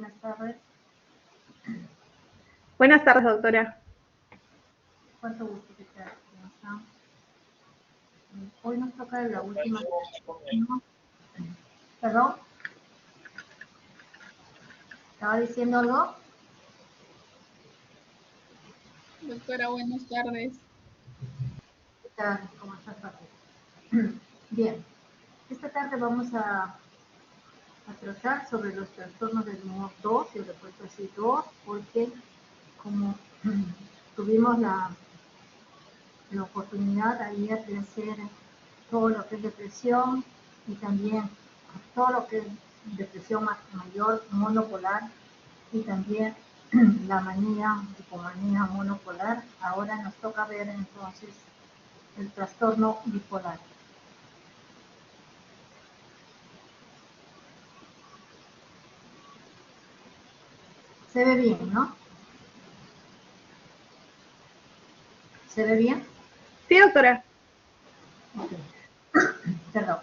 buenas tardes. Buenas tardes, doctora. Cuánto gusto que te están. Hoy nos toca la última. ¿Perdón? ¿Estaba diciendo algo? Doctora, buenas tardes. ¿Qué tal? ¿Cómo estás, Pati? Bien. Esta tarde vamos a tratar sobre los trastornos del humor 2, y le he puesto así 2, porque como tuvimos la oportunidad ayer de hacer todo lo que es depresión y también todo lo que es depresión mayor monopolar y también la manía, hipomanía monopolar, ahora nos toca ver entonces el trastorno bipolar. Se ve bien, ¿no? ¿Se ve bien? Sí, doctora. Ok. Perdón.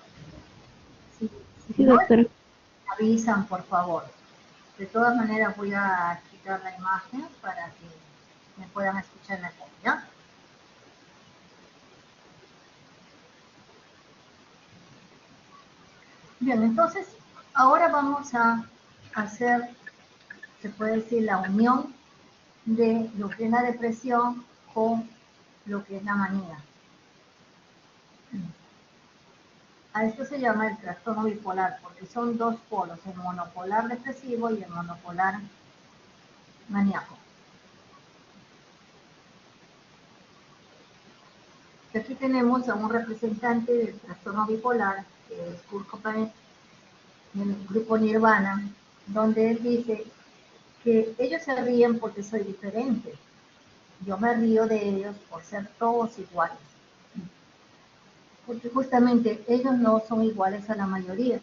Si Sí, no, doctora. avisan, por favor. De todas maneras voy a quitar la imagen para que me puedan escuchar mejor, ¿ya? Bien, entonces ahora vamos a hacer, se puede decir, la unión de lo que es la depresión con lo que es la manía. A esto se llama el trastorno bipolar, porque son dos polos, el monopolar depresivo y el monopolar maníaco. Aquí tenemos a un representante del trastorno bipolar, que es Kurt Cobain, del grupo Nirvana, donde él dice que ellos se ríen porque soy diferente. Yo me río de ellos por ser todos iguales. Porque justamente ellos no son iguales a la mayoría.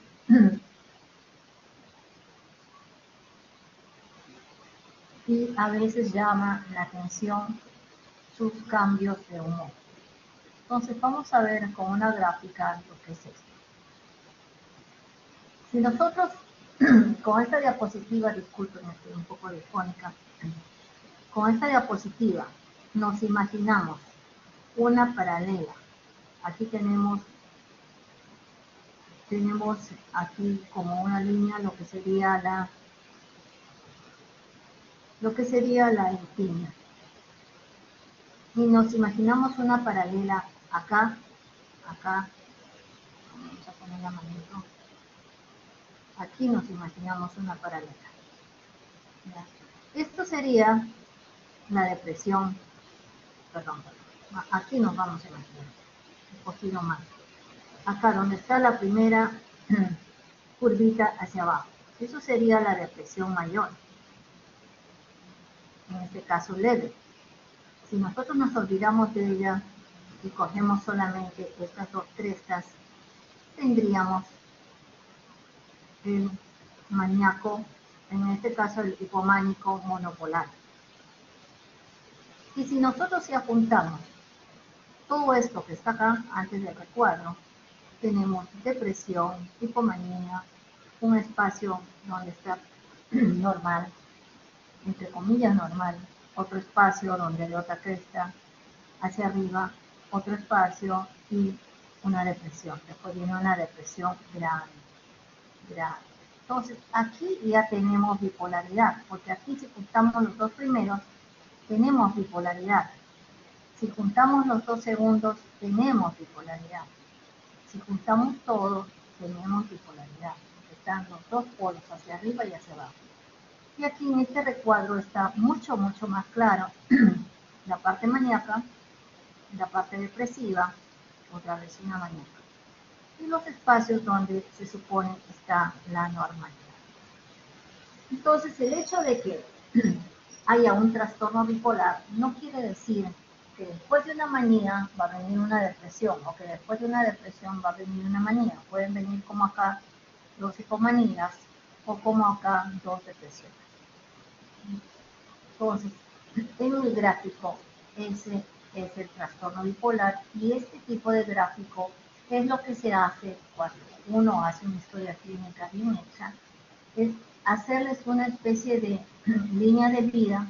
Y a veces llama la atención sus cambios de humor. Entonces vamos a ver con una gráfica lo que es esto. Si nosotros con esta diapositiva, disculpen, estoy un poco difónica, con esta diapositiva nos imaginamos una paralela. Aquí tenemos aquí como una línea lo que sería la espina. Y nos imaginamos una paralela acá, vamos a poner la manito, aquí nos imaginamos una paralela. ¿Ya? Esto sería la depresión, perdón, aquí nos vamos a imaginar, un poquito más. Acá donde está la primera curvita hacia abajo. Eso sería la depresión mayor, en este caso leve. Si nosotros nos olvidamos de ella y cogemos solamente estas dos crestas, tendríamos el maníaco, en este caso el hipománico monopolar. Y si nosotros ya juntamos todo esto que está acá antes del recuadro, tenemos depresión, hipomanía, un espacio donde está normal, entre comillas normal, otro espacio donde hay otra cresta, hacia arriba, otro espacio y una depresión. Después viene una depresión grave. Entonces, aquí ya tenemos bipolaridad, porque aquí si juntamos los dos primeros, tenemos bipolaridad. Si juntamos los dos segundos, tenemos bipolaridad. Si juntamos todo, tenemos bipolaridad. Están los dos polos hacia arriba y hacia abajo. Y aquí en este recuadro está mucho más claro la parte maníaca, la parte depresiva, otra vez una maníaca. Y los espacios donde se supone está la normalidad. Entonces, el hecho de que haya un trastorno bipolar no quiere decir que después de una manía va a venir una depresión, o que después de una depresión va a venir una manía. Pueden venir como acá dos hipomanías, o como acá dos depresiones. Entonces, en el gráfico, ese es el trastorno bipolar, y este tipo de gráfico es lo que se hace cuando uno hace una historia clínica bien hecha, es hacerles una especie de línea de vida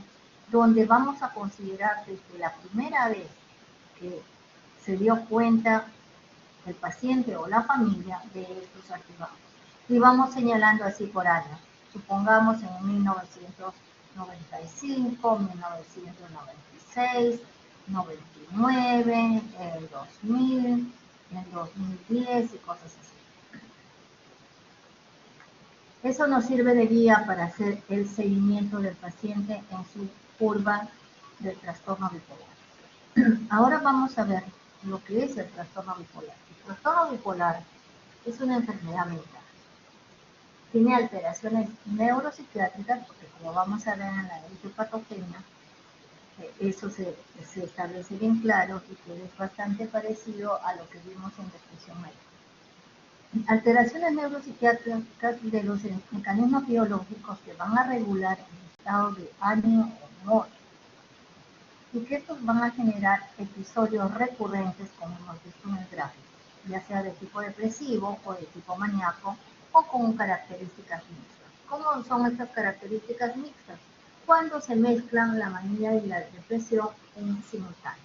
donde vamos a considerar desde la primera vez que se dio cuenta el paciente o la familia de estos altibajos. Y vamos señalando así por años. Supongamos en 1995, 1996, 99, el 2000, el 2010 y cosas así. Eso nos sirve de guía para hacer el seguimiento del paciente en su curva del trastorno bipolar. Ahora vamos a ver lo que es el trastorno bipolar. El trastorno bipolar es una enfermedad mental. Tiene alteraciones neuropsiquiátricas, porque como vamos a ver en la etiopatogenia, eso se establece bien claro y que es bastante parecido a lo que vimos en depresión médica. Alteraciones neuropsiquiátricas de los mecanismos biológicos que van a regular el estado de ánimo o humor, y que estos van a generar episodios recurrentes, como hemos visto en el gráfico, ya sea de tipo depresivo o de tipo maníaco, o con características mixtas. ¿Cómo son estas características mixtas? Cuando se mezclan la manía y la depresión en simultáneo.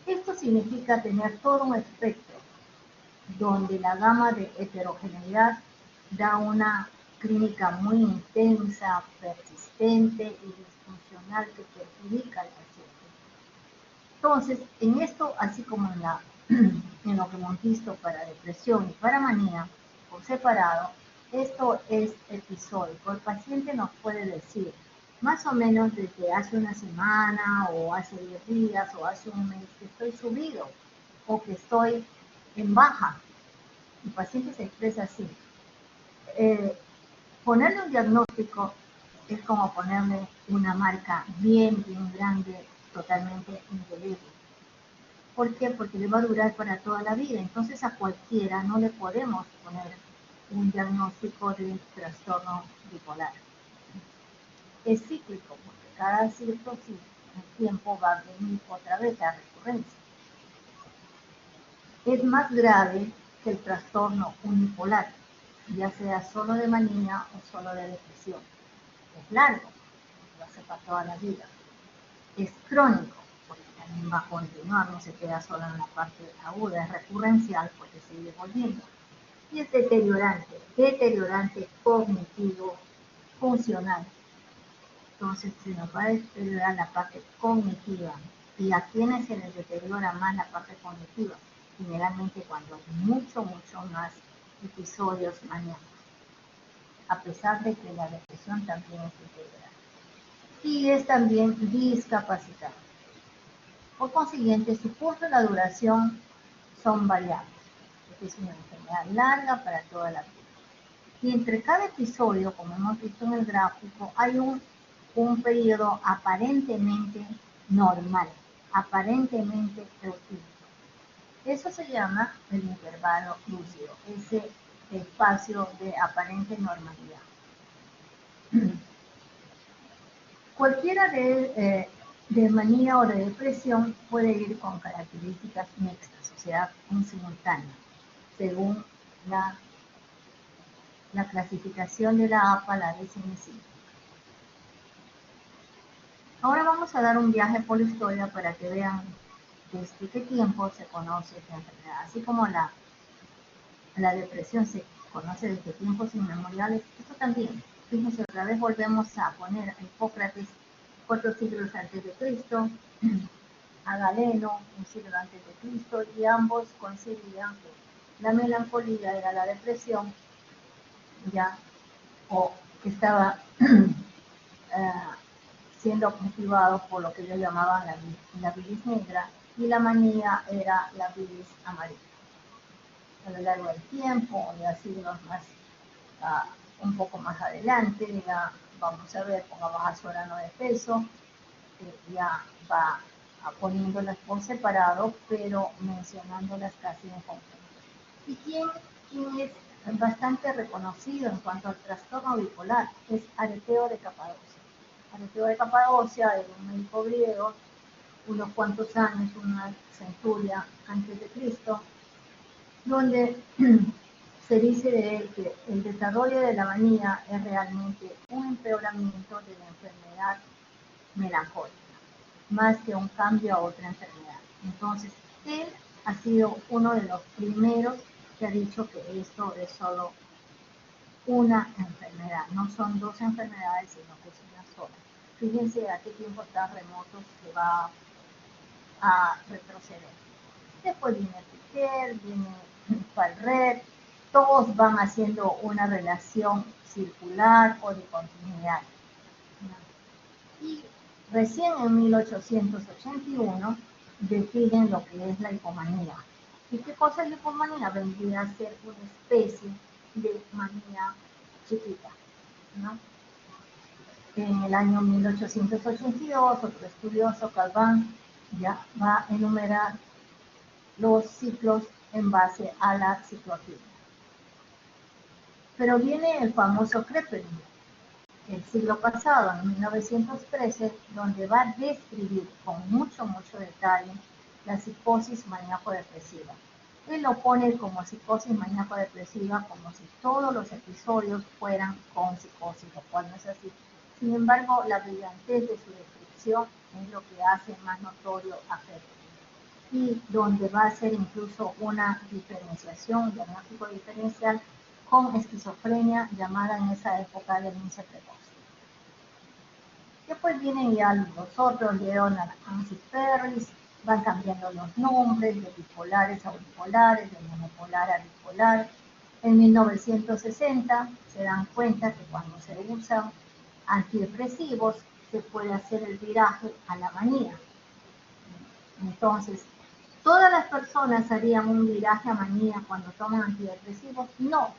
Esto significa tener todo un espectro donde la gama de heterogeneidad da una clínica muy intensa, persistente y disfuncional que perjudica al paciente. Entonces, en esto, así como en lo que hemos visto para depresión y para manía, por separado, esto es episódico. El paciente nos puede decir, más o menos desde hace una semana, o hace 10 días, o hace un mes, que estoy subido, o que estoy en baja. El paciente se expresa así. Ponerle un diagnóstico es como ponerle una marca bien grande, totalmente indeleble. ¿Por qué? Porque le va a durar para toda la vida. Entonces a cualquiera no le podemos poner un diagnóstico de trastorno bipolar. Es cíclico, porque cada cierto tiempo va a venir otra vez la recurrencia. Es más grave que el trastorno unipolar, ya sea solo de manía o solo de depresión. Es largo, lo hace para toda la vida. Es crónico, porque también va a continuar, no se queda solo en la parte aguda, es recurrencial porque sigue volviendo. Y es deteriorante cognitivo, funcional. Entonces se nos va a deteriorar la parte cognitiva. ¿Y a quienes se les deteriora más la parte cognitiva? Generalmente cuando hay mucho más episodios maníacos, a pesar de que la depresión también es deteriorante. Y es también discapacitado. Por consiguiente, su curso y la duración son variables, porque es una enfermedad larga para toda la vida. Y entre cada episodio, como hemos visto en el gráfico, hay un periodo aparentemente normal, aparentemente tranquilo. Eso se llama el intervalo lúcido, ese espacio de aparente normalidad. Cualquiera de manía o de depresión puede ir con características mixtas, o sea, en simultáneo, según la clasificación de la APA, la DSM-5. Ahora vamos a dar un viaje por la historia para que vean desde qué tiempo se conoce esta enfermedad. Así como la depresión se conoce desde tiempos inmemoriales, esto también. Fíjense, otra vez volvemos a poner a Hipócrates 4 siglos antes de Cristo, a Galeno un siglo antes de Cristo, y ambos coincidían que la melancolía era la depresión, ya, o que estaba siendo motivados por lo que ellos llamaban la bilis negra, y la manía era la bilis amarilla. A lo largo del tiempo, ya siglos más, un poco más adelante, ya vamos a ver, pongamos a Sorano de peso, ya va poniéndolas por separado, pero mencionándolas casi en conjunto. ¿Y quién es bastante reconocido en cuanto al trastorno bipolar? Es Areteo de Capadocia. Areteo de Capadocia era un médico griego, unos cuantos años, una centuria antes de Cristo, donde se dice de él que el desarrollo de la manía es realmente un empeoramiento de la enfermedad melancólica, más que un cambio a otra enfermedad. Entonces, él ha sido uno de los primeros que ha dicho que esto es solo una enfermedad, no son dos enfermedades, sino que es una sola. Fíjense a qué tiempo tan remoto se va a retroceder. Después viene Piquet, viene Palret, todos van haciendo una relación circular o de continuidad. Y recién en 1881 definen lo que es la hipomanía. ¿Y qué cosa es la hipomanía? Vendría a ser una especie de manía chiquita, ¿no? En el año 1882, otro estudioso, Calvin, ya va a enumerar los ciclos en base a la ciclotimia. Pero viene el famoso Kraepelin, el siglo pasado, en 1913, donde va a describir con mucho detalle la psicosis maníaco-depresiva. Él lo pone como psicosis maníaco-depresiva, como si todos los episodios fueran con psicosis, lo cual no es así. Sin embargo, la brillantez de su descripción es lo que hace más notorio a Kraepelin, y donde va a hacer incluso una diferenciación, un diagnóstico diferencial con esquizofrenia, llamada en esa época demencia precoz. Después vienen ya los otros, Leonard Hansi Ferris, van cambiando los nombres de bipolares a unipolares, de monopolar a bipolar. En 1960 se dan cuenta que cuando se usan antidepresivos se puede hacer el viraje a la manía. Entonces, ¿todas las personas harían un viraje a manía cuando toman antidepresivos? No,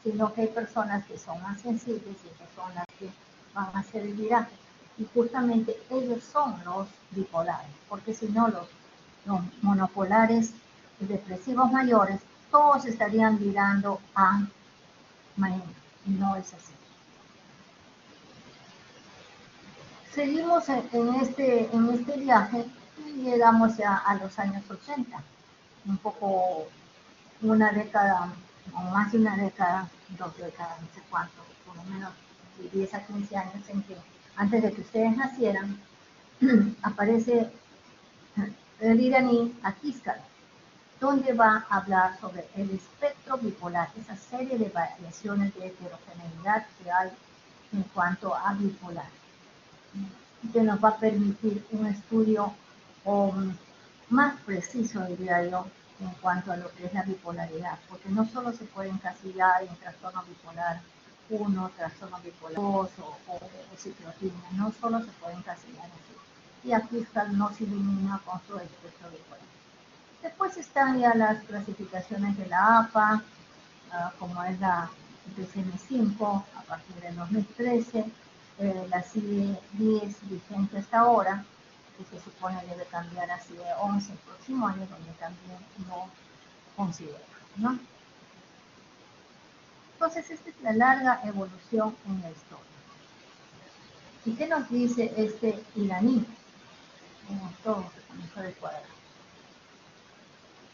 sino que hay personas que son más sensibles y esas son las que van a hacer el viraje. Y justamente ellos son los bipolares, porque si no los monopolares depresivos mayores, todos estarían virando a manía, y no es así. Seguimos en este viaje y llegamos ya a los años 80, un poco una década, o más de una década, 2 décadas, no sé cuánto, por lo menos de 10 a 15 años, en que antes de que ustedes nacieran, aparece el iraní Akizkar, donde va a hablar sobre el espectro bipolar, esa serie de variaciones de heterogeneidad que hay en cuanto a bipolar, que nos va a permitir un estudio más preciso, diría yo, en cuanto a lo que es la bipolaridad, porque no solo se puede encasillar en trastorno bipolar 1, trastorno bipolar 2 o ciclotimia, no solo se puede encasillar así. Y aquí no se elimina con su espectro bipolar. Después están ya las clasificaciones de la APA, como es la DSM-5 a partir del 2013, la CIE-10 vigente hasta ahora, que se supone debe cambiar a CIE-11 el próximo año, donde también no considera, ¿no? Entonces, esta es la larga evolución en la historia. ¿Y qué nos dice este iraní? Todo se comenzó de cuadrar.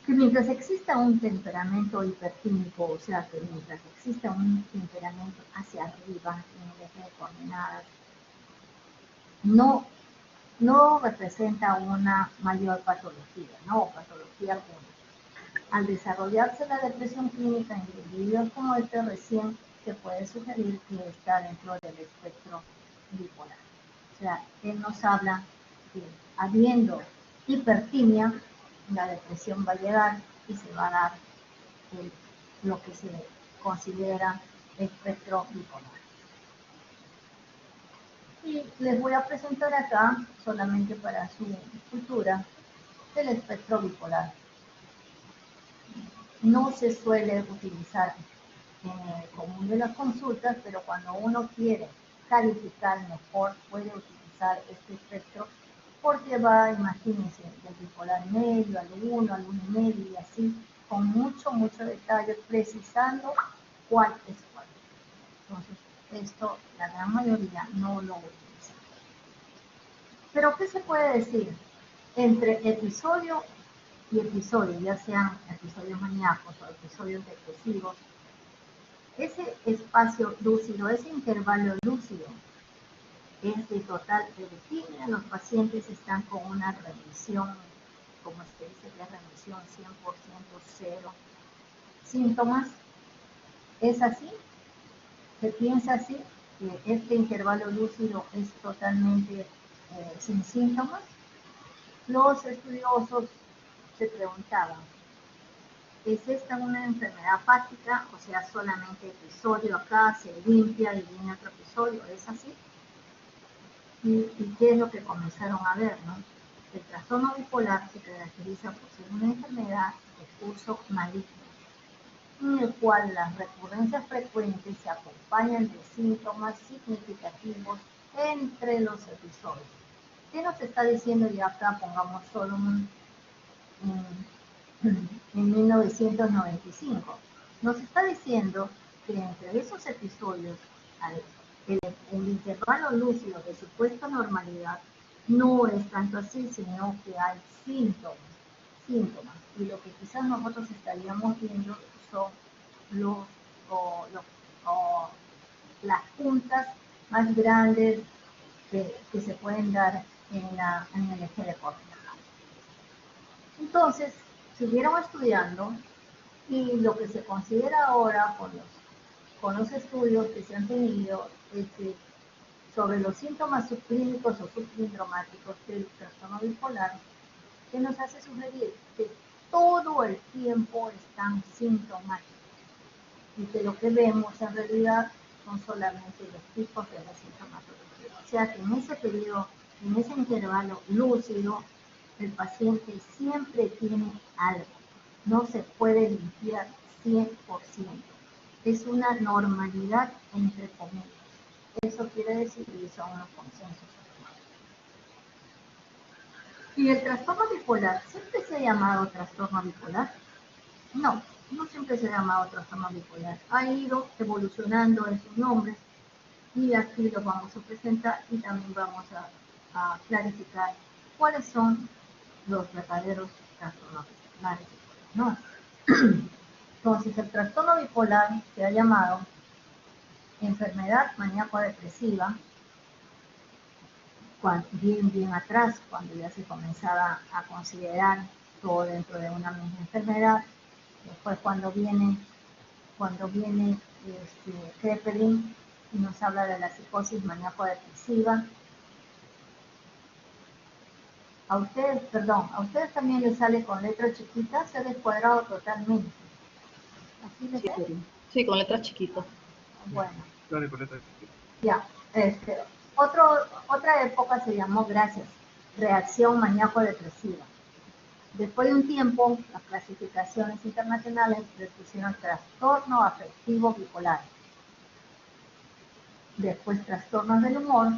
Que mientras exista un temperamento hipertímico, o sea, que mientras exista un temperamento hacia arriba en el eje de coordenadas, no representa una mayor patología, no patología alguna. Al desarrollarse la depresión clínica en individuos como este, recién se puede sugerir que está dentro del espectro bipolar. O sea, él nos habla que habiendo hipertimia, la depresión va a llegar y se va a dar lo que se considera espectro bipolar. Y les voy a presentar acá, solamente para su cultura, el espectro bipolar. No se suele utilizar en el común de las consultas, pero cuando uno quiere calificar mejor, puede utilizar este espectro, porque va, imagínense, del bipolar medio al 1, al 1,5 y así, con mucho detalle, precisando cuál es cuál. Entonces, esto la gran mayoría no lo utiliza. Pero, ¿qué se puede decir? Entre episodio y episodio, ya sean episodios maníacos o episodios depresivos, ese espacio lúcido, ese intervalo lúcido, es de total eutimia. Los pacientes están con una remisión, como se dice, que es remisión 100% cero síntomas. ¿Es así? ¿Se piensa así? ¿Que este intervalo lúcido es totalmente sin síntomas? Los estudiosos se preguntaban, ¿es esta una enfermedad apática? O sea, solamente episodio acá, se limpia y viene otro episodio, ¿es así? ¿Y qué es lo que comenzaron a ver, no? El trastorno bipolar se caracteriza por ser una enfermedad de curso maligno, en el cual las recurrencias frecuentes se acompañan de síntomas significativos entre los episodios. ¿Qué nos está diciendo? Y acá pongamos solo en 1995. Nos está diciendo que entre esos episodios, el intervalo lúcido de supuesta normalidad no es tanto así, sino que hay síntomas. Y lo que quizás nosotros estaríamos viendo son las puntas más grandes que se pueden dar en el eje de córtex. Entonces, siguieron estudiando y lo que se considera ahora con los estudios que se han tenido es que sobre los síntomas subclínicos o subsindromáticos del trastorno bipolar, que nos hace sugerir que todo el tiempo están sintomáticos y que lo que vemos en realidad son solamente los tipos de la sintomatología. O sea que en ese periodo, en ese intervalo lúcido, el paciente siempre tiene algo. No se puede limpiar 100%. Es una normalidad entre comillas. Eso quiere decir que son unos consensos. ¿Y el trastorno bipolar siempre se ha llamado trastorno bipolar? No, no siempre se ha llamado trastorno bipolar. Ha ido evolucionando en sus nombres y aquí los vamos a presentar y también vamos a clarificar cuáles son los verdaderos trastornos bipolares. No. Entonces, el trastorno bipolar se ha llamado enfermedad maníaco-depresiva, bien atrás, cuando ya se comenzaba a considerar todo dentro de una misma enfermedad. Después cuando viene Kraepelin y nos habla de la psicosis maníaco-depresiva. A ustedes también les sale con letras chiquitas, se ha descuadrado totalmente. ¿Así les ve? Sí, con letras chiquitas. Bueno. Claro, con letras chiquitas. Ya, otra época se llamó, gracias, reacción maníaco-depresiva. Después de un tiempo, las clasificaciones internacionales le pusieron trastorno afectivo bipolar. Después trastornos del humor,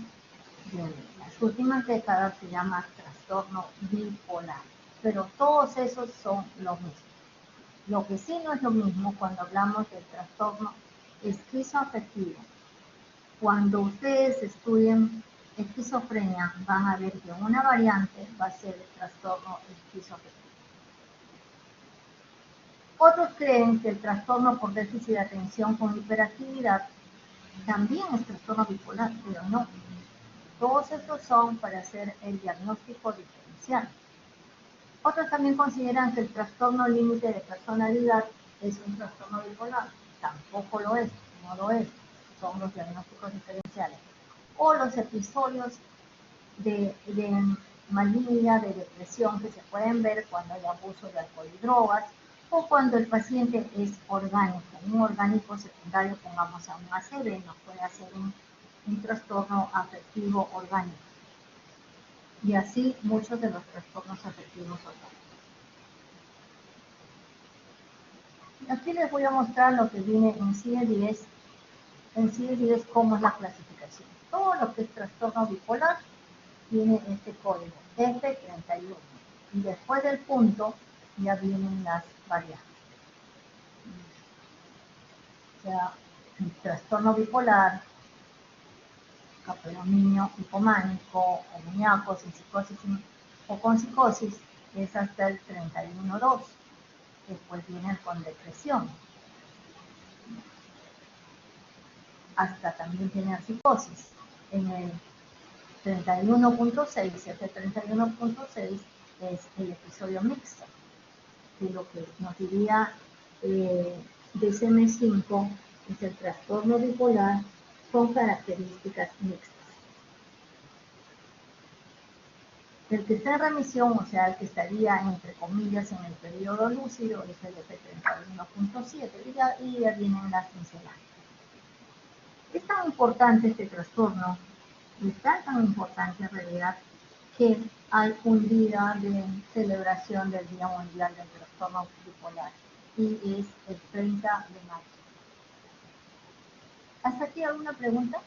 y en las últimas décadas se llama trastorno bipolar. Pero todos esos son lo mismo. Lo que sí no es lo mismo cuando hablamos del trastorno esquizoafectivo. Cuando ustedes estudien esquizofrenia, van a ver que una variante va a ser el trastorno esquizoafectivo. Otros creen que el trastorno por déficit de atención con hiperactividad también es trastorno bipolar, pero no. Todos estos son para hacer el diagnóstico diferencial. Otros también consideran que el trastorno límite de personalidad es un trastorno bipolar. Tampoco lo es, no lo es. Son los diagnósticos diferenciales. O los episodios de malicia, de depresión que se pueden ver cuando hay abuso de alcohol y drogas, o cuando el paciente es orgánico. Un orgánico secundario, pongamos a un ACV, nos puede hacer un trastorno afectivo orgánico. Y así muchos de los trastornos afectivos orgánicos. Aquí les voy a mostrar lo que viene en CIE-10. En CIE-10 cómo es la clasificación. Todo lo que es trastorno bipolar tiene este código, F31. Y después del punto ya vienen las variables. O sea, el trastorno bipolar, predominio hipománico o maníaco, sin psicosis o con psicosis, es hasta el 31.2. Después viene con depresión. hasta también tener psicosis. En el 31.6, este 31.6 es el episodio mixto, que lo que nos diría DSM-5 es el trastorno bipolar con características mixtas. El que está en remisión, o sea, el que estaría entre comillas en el periodo lúcido, es el F31.7 y ya vienen las pinceladas. Es tan importante este trastorno, es tan importante en realidad, que hay un día de celebración del Día Mundial del Trastorno Bipolar y es el 30 de mayo. ¿Hasta aquí alguna pregunta?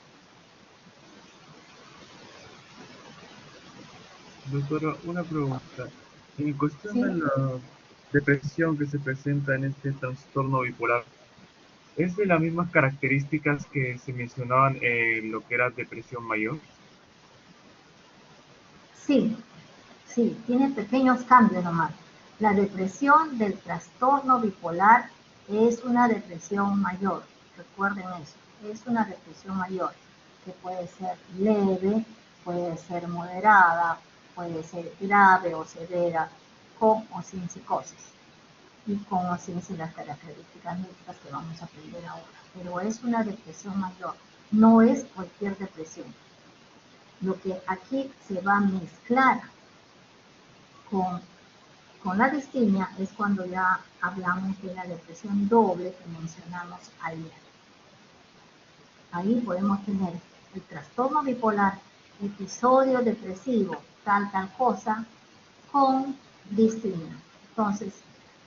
Doctora, una pregunta. En cuestión ¿Sí? de la depresión que se presenta en este trastorno bipolar, ¿es de las mismas características que se mencionaban en lo que era depresión mayor? Sí, sí, tiene pequeños cambios nomás. La depresión del trastorno bipolar es una depresión mayor, recuerden eso, es una depresión mayor, que puede ser leve, puede ser moderada, puede ser grave o severa, con o sin psicosis, y con o sin las características mixtas que vamos a aprender ahora. Pero es una depresión mayor, no es cualquier depresión. Lo que aquí se va a mezclar con la distimia es cuando ya hablamos de la depresión doble que mencionamos ayer. Ahí podemos tener el trastorno bipolar, episodio depresivo, tal cosa, con distimia. Entonces,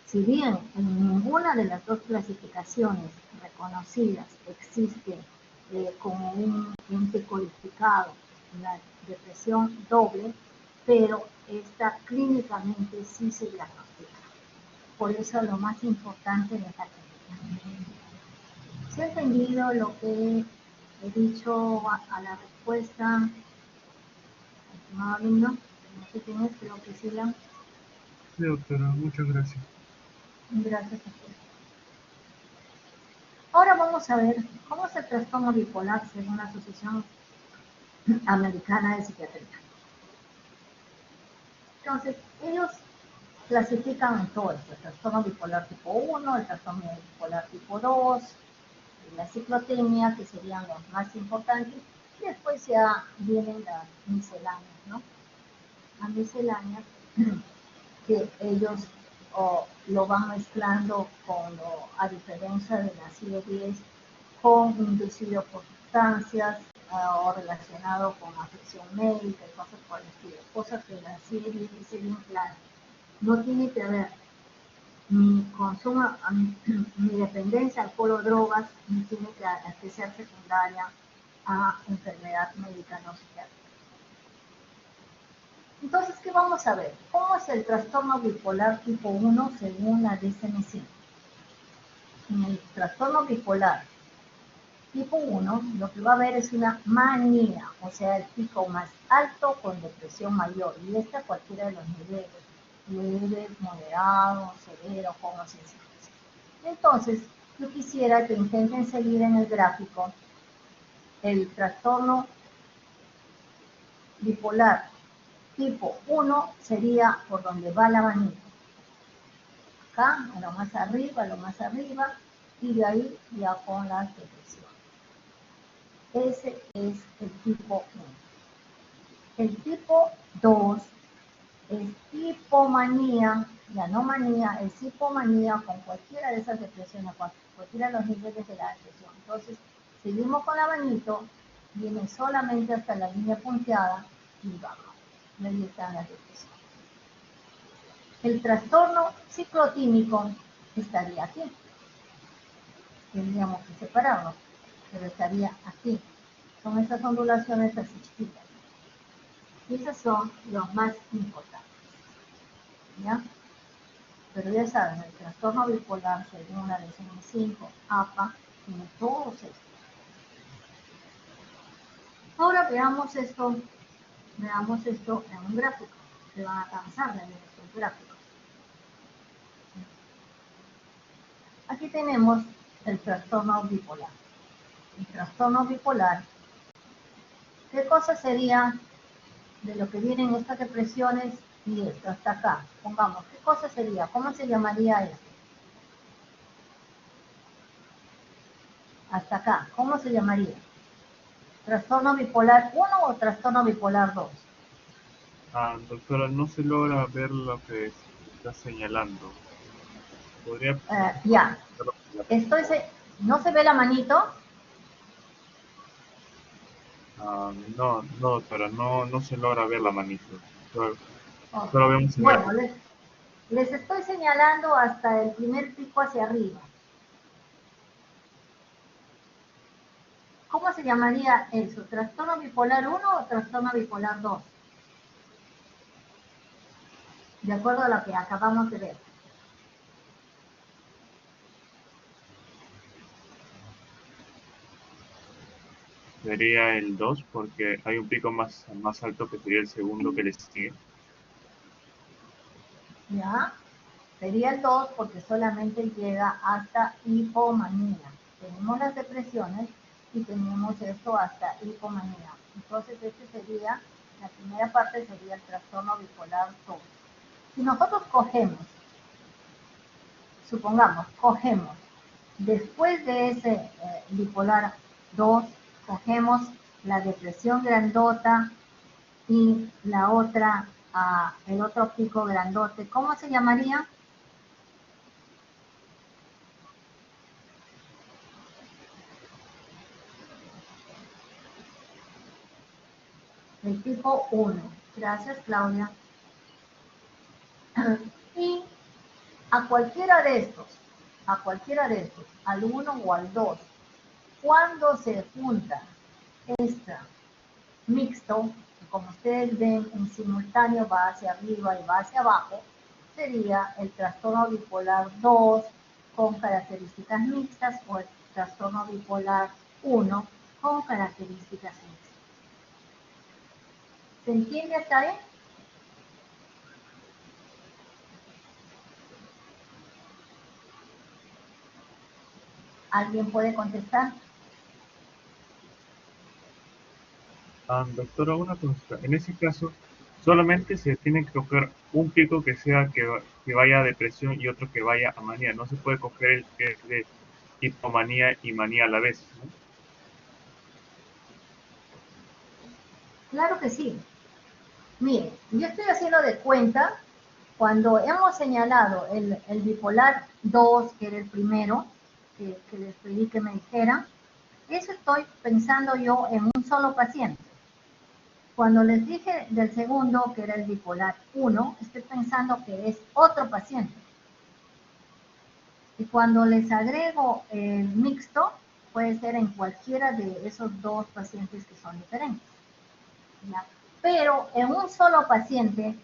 si bien en ninguna de las dos clasificaciones reconocidas existe como un ente codificado la depresión doble, pero esta clínicamente sí se diagnostica. Por eso lo más importante es la clínica. ¿Se ha entendido lo que he dicho a la respuesta, estimado alumno? No sé quién es, creo que sí la. Sí, doctora, muchas gracias. Gracias a ti. Ahora vamos a ver cómo es el trastorno bipolar según la Asociación Americana de Psiquiatría. Entonces, ellos clasifican en todo esto, el trastorno bipolar tipo 1, el trastorno bipolar tipo 2, la ciclotimia, que serían los más importantes, y después ya vienen las misceláneas, ¿no? Las misceláneas que ellos lo van mezclando a diferencia de la CIE-10, con inducido por sustancias o relacionado con afección médica y cosas por el estilo, cosas que la CIE-10 dice bien clara. No tiene que ver mi consumo, mi dependencia al alcohol o drogas, ni tiene que ser secundaria a enfermedad médica no psiquiátrica. Entonces, ¿qué vamos a ver? ¿Cómo es el trastorno bipolar tipo 1 según la DSM-5? En el trastorno bipolar tipo 1, lo que va a haber es una manía, o sea, el pico más alto con depresión mayor, y esta cualquiera de los niveles, leve, moderado, severo, con o sin psicosis. Entonces, yo quisiera que intenten seguir en el gráfico el trastorno bipolar tipo 1 sería por donde va la manita. Acá, a lo más arriba, y de ahí ya con las depresiones. Ese es el tipo 1. El tipo 2 es hipomanía, la no manía, es hipomanía con cualquiera de esas depresiones, cualquiera de los niveles de la depresión. Entonces, seguimos con la manito, viene solamente hasta la línea punteada y baja. Y ahí están las depresiones. El trastorno ciclotímico estaría aquí. Tendríamos que separarlo, pero estaría aquí. Son esas ondulaciones así chiquitas. Y esos son los más importantes. ¿Ya? Pero ya saben, el trastorno bipolar según la DSM-5, APA, tiene todos estos. Ahora veamos esto en un gráfico. Se van a cansar de ver estos gráficos. Aquí tenemos el trastorno bipolar. el trastorno bipolar, ¿qué cosa sería de lo que vienen estas depresiones y esto hasta acá? Pongamos, ¿qué cosa sería? ¿Cómo se llamaría esto? Hasta acá, ¿cómo se llamaría? ¿Trastorno bipolar 1 o trastorno bipolar 2? Doctora, no se logra ver lo que está señalando. ¿Podría Ya, ¿no se ve la manito? no, no, doctora, no se logra ver la manito. Solo, Ok. solo vemos el Bueno, gráfico. les estoy señalando hasta el primer pico hacia arriba. ¿Cómo se llamaría eso? ¿Trastorno bipolar 1 o trastorno bipolar 2? De acuerdo a lo que acabamos de ver. Sería el 2 porque hay un pico más alto que sería el segundo que le sigue. ¿Ya? Sería el 2 porque solamente llega hasta hipomanía. Tenemos las depresiones y tenemos esto hasta hipomanía. Entonces, la primera parte sería el trastorno bipolar 2. Si nosotros cogemos, después de ese bipolar 2, cogemos la depresión grandota y la otra, el otro pico grandote, ¿cómo se llamaría? El tipo 1. Gracias, Claudia. Y a cualquiera de estos, al 1 o al 2, cuando se junta esta mixto, como ustedes ven en simultáneo va hacia arriba y va hacia abajo, sería el trastorno bipolar 2 con características mixtas o el trastorno bipolar 1 con características mixtas. ¿Se entiende hasta ahí? ¿Alguien puede contestar? Doctora, una consulta. En ese caso, solamente se tiene que coger un pico que vaya a depresión y otro que vaya a manía. No se puede coger el que es de hipomanía y manía a la vez, ¿no? Claro que sí. Miren, yo estoy haciendo de cuenta, cuando hemos señalado el bipolar 2, que era el primero, que les pedí que me dijera, eso estoy pensando yo en un solo paciente. Cuando les dije del segundo, que era el bipolar 1, estoy pensando que es otro paciente. Y cuando les agrego el mixto, puede ser en cualquiera de esos dos pacientes que son diferentes. ¿Ya? Pero en un solo paciente,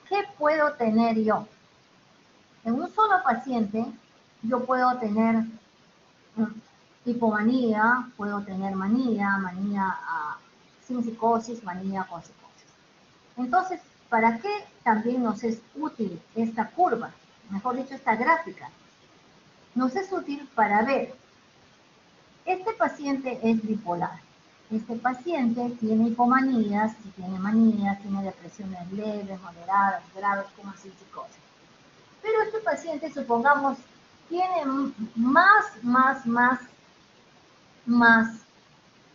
¿qué puedo tener yo? En un solo paciente, yo puedo tener hipomanía, puedo tener manía sin psicosis, manía con psicosis. Entonces, ¿para qué también nos es útil esta curva? Mejor dicho, esta gráfica. Nos es útil para ver, este paciente es bipolar. Este paciente tiene hipomanías, si tiene manías, tiene depresiones leves, moderadas, graves, como sin psicosis. Pero este paciente, supongamos, tiene más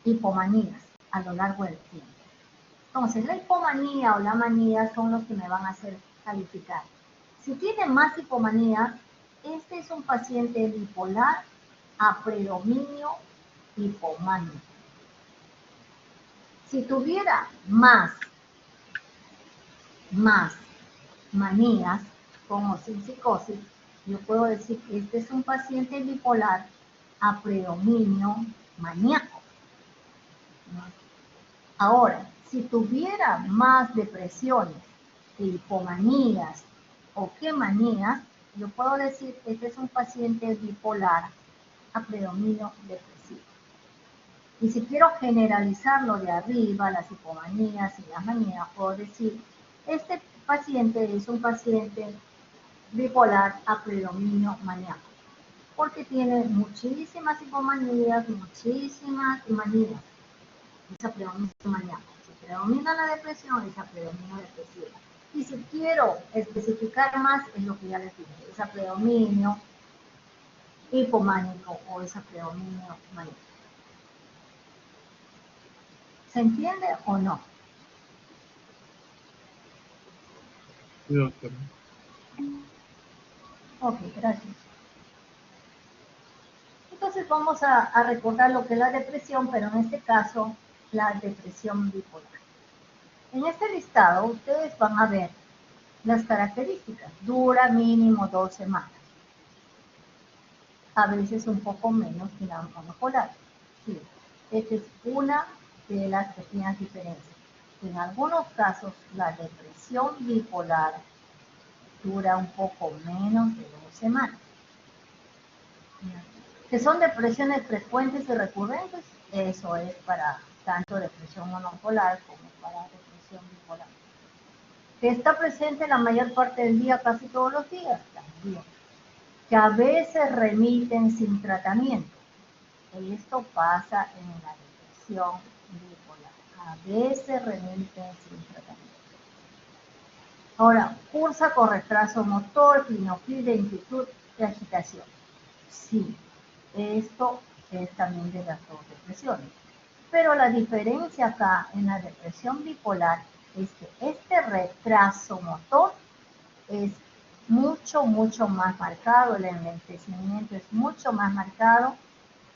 hipomanías a lo largo del tiempo. Entonces, la hipomanía o la manía son los que me van a hacer calificar. Si tiene más hipomanías, este es un paciente bipolar a predominio hipománico. Si tuviera más manías, como sin psicosis, yo puedo decir que este es un paciente bipolar a predominio maníaco. Ahora, si tuviera más depresiones que hipomanías o que manías, yo puedo decir que este es un paciente bipolar a predominio depresivo. Y si quiero generalizarlo de arriba, las hipomanías y las manías, puedo decir, este paciente es un paciente bipolar a predominio maníaco. porque tiene muchísimas hipomanías, muchísimas manías. Esa predomina maníaca. Si predomina la depresión, esa predomina depresiva. Y si quiero especificar más, es lo que ya les dije, esa predominio hipománico o esa predominio maníaco. ¿Se entiende o no? Sí, doctora. Ok, gracias. Entonces vamos a recordar lo que es la depresión, pero en este caso la depresión bipolar. En este listado ustedes van a ver las características. Dura mínimo 2 semanas. A veces un poco menos que la monopolar. Sí, esta es una de las pequeñas diferencias. En algunos casos la depresión bipolar dura un poco menos de 2 semanas. Que son depresiones frecuentes y recurrentes, eso es para tanto depresión monopolar como para depresión bipolar. Que está presente la mayor parte del día, casi todos los días, también. Que a veces remiten sin tratamiento. Esto pasa en la depresión bipolar. A veces remiten sin tratamiento. Ahora, cursa con retraso motor, clinofil, inquietud y agitación. Sí, esto es también de las dos depresiones. Pero la diferencia acá en la depresión bipolar es que este retraso motor es mucho más marcado, el enlentecimiento es mucho más marcado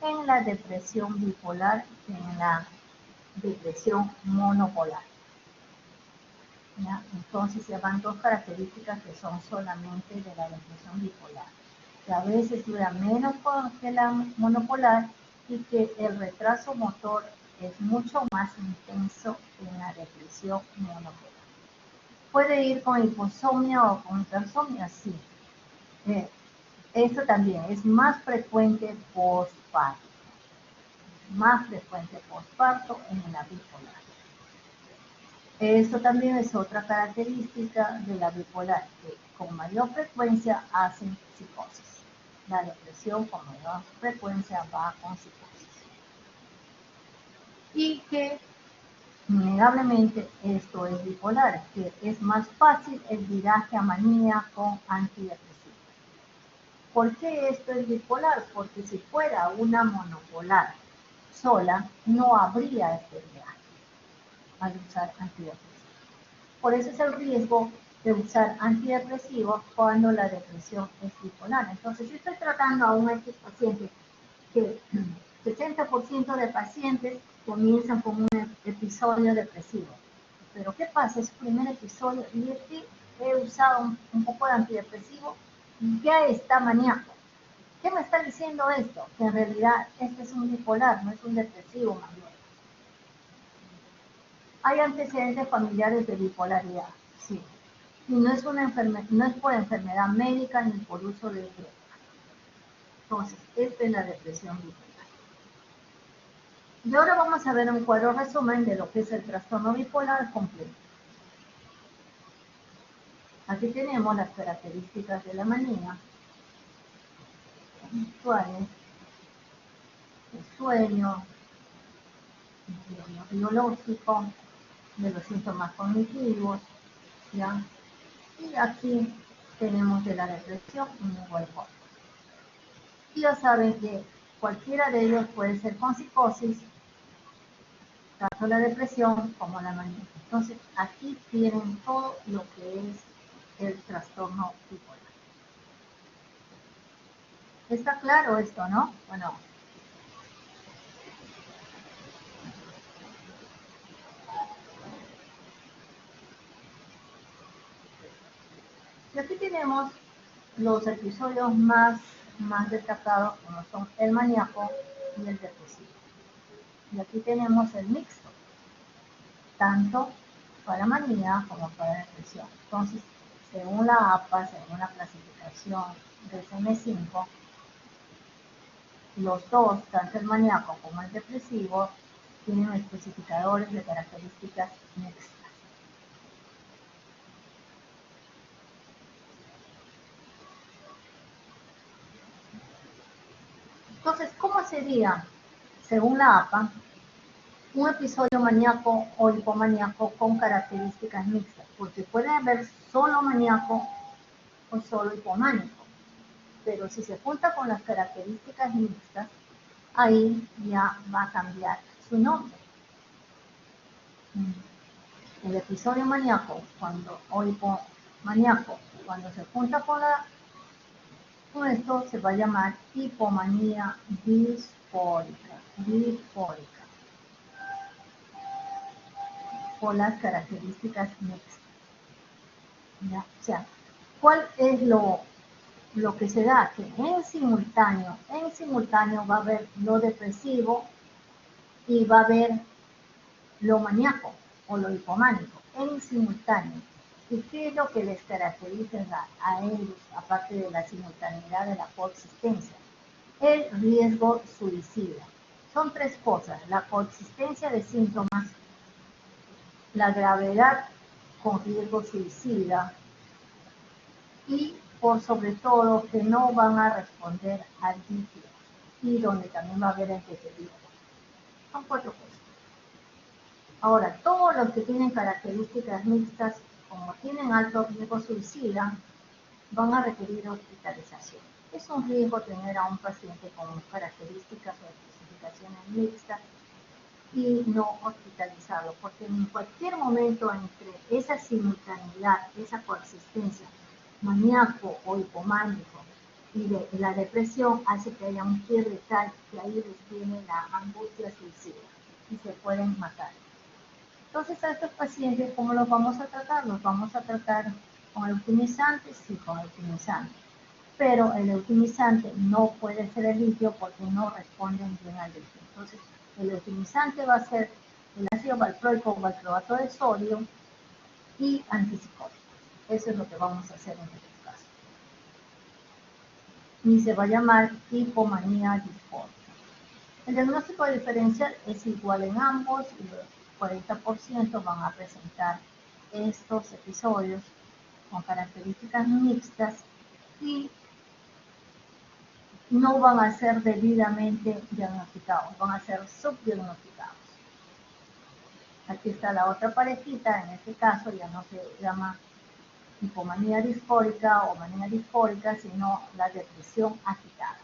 en la depresión bipolar que en la depresión monopolar. ¿Ya? Entonces se van dos características que son solamente de la depresión bipolar, que a veces dura menos que la monopolar y que el retraso motor es mucho más intenso en la depresión monopolar. ¿Puede ir con hiposomnia o con hipersomnia? Sí. Esto también es más frecuente postparto. Más frecuente postparto en la bipolar. Esto también es otra característica de la bipolar, que con mayor frecuencia hacen psicosis. La depresión con mayor frecuencia va con psicosis. Y que innegablemente esto es bipolar, que es más fácil el viraje a manía con antidepresivos. ¿Por qué esto es bipolar? Porque si fuera una monopolar sola, no habría este viraje al usar antidepresivos. Por eso es el riesgo de usar antidepresivos cuando la depresión es bipolar. Entonces, yo estoy tratando a un X paciente que 60% de pacientes comienzan con un episodio depresivo. Pero ¿qué pasa? Es su primer episodio y es que he usado un poco de antidepresivo y ya está maníaco. ¿Qué me está diciendo esto? Que en realidad este es un bipolar, no es un depresivo mayor. Hay antecedentes familiares de bipolaridad, sí. Y no es no es por enfermedad médica ni por uso de drogas. Entonces, esta es la depresión bipolar. Y ahora vamos a ver un cuadro resumen de lo que es el trastorno bipolar completo. Aquí tenemos las características de la manía, habituales, el sueño biológico, de los síntomas cognitivos, ¿ya? Y aquí tenemos de la depresión un igual cuadro. Y ya saben que cualquiera de ellos puede ser con psicosis, tanto la depresión como la manía. Entonces, aquí tienen todo lo que es el trastorno bipolar. ¿Está claro esto, no? Bueno. Y aquí tenemos los episodios más destacados, como son el maníaco y el depresivo. Y aquí tenemos el mixto, tanto para manía como para depresión. Entonces, según la APA, según la clasificación del CM5, los dos, tanto el maníaco como el depresivo, tienen especificadores de características mixtas. Entonces, ¿cómo sería, según la APA, un episodio maníaco o hipomaníaco con características mixtas? Porque puede haber solo maníaco o solo hipománico, pero si se junta con las características mixtas, ahí ya va a cambiar su nombre. El episodio maníaco o hipomaníaco, cuando se junta con esto, se va a llamar hipomanía disfórica, por las características mixtas. ¿Ya? O sea, ¿cuál es lo que se da? Que en simultáneo va a haber lo depresivo y va a haber lo maníaco o lo hipománico en simultáneo. ¿Y qué es lo que les caracteriza a ellos, aparte de la simultaneidad de la coexistencia? El riesgo suicida. Son tres cosas: la coexistencia de síntomas, la gravedad con riesgo suicida y, por sobre todo, que no van a responder al líquido y donde también va a haber el deterioro. Son cuatro cosas. Ahora, todos los que tienen características mixtas, como tienen alto riesgo suicida, van a requerir hospitalización. Es un riesgo tener a un paciente con características o especificaciones mixtas y no hospitalizarlo, porque en cualquier momento entre esa simultaneidad, esa coexistencia, maníaco o hipománico, y la depresión hace que haya un quiebre tal que ahí les viene la angustia suicida y se pueden matar. Entonces, a estos pacientes, ¿cómo los vamos a tratar? Los vamos a tratar con eutimizantes, sí, con eutimizantes. Pero el eutimizante no puede ser el litio porque no responden bien al litio. Entonces, el eutimizante va a ser el ácido valproico o valproato de sodio y antipsicóticos. Eso es lo que vamos a hacer en este caso. Y se va a llamar hipomanía disfórica. El diagnóstico diferencial es igual en ambos y los 40% van a presentar estos episodios con características mixtas y no van a ser debidamente diagnosticados, van a ser subdiagnosticados. Aquí está la otra parejita, en este caso ya no se llama hipomanía disfórica o manía disfórica, sino la depresión agitada.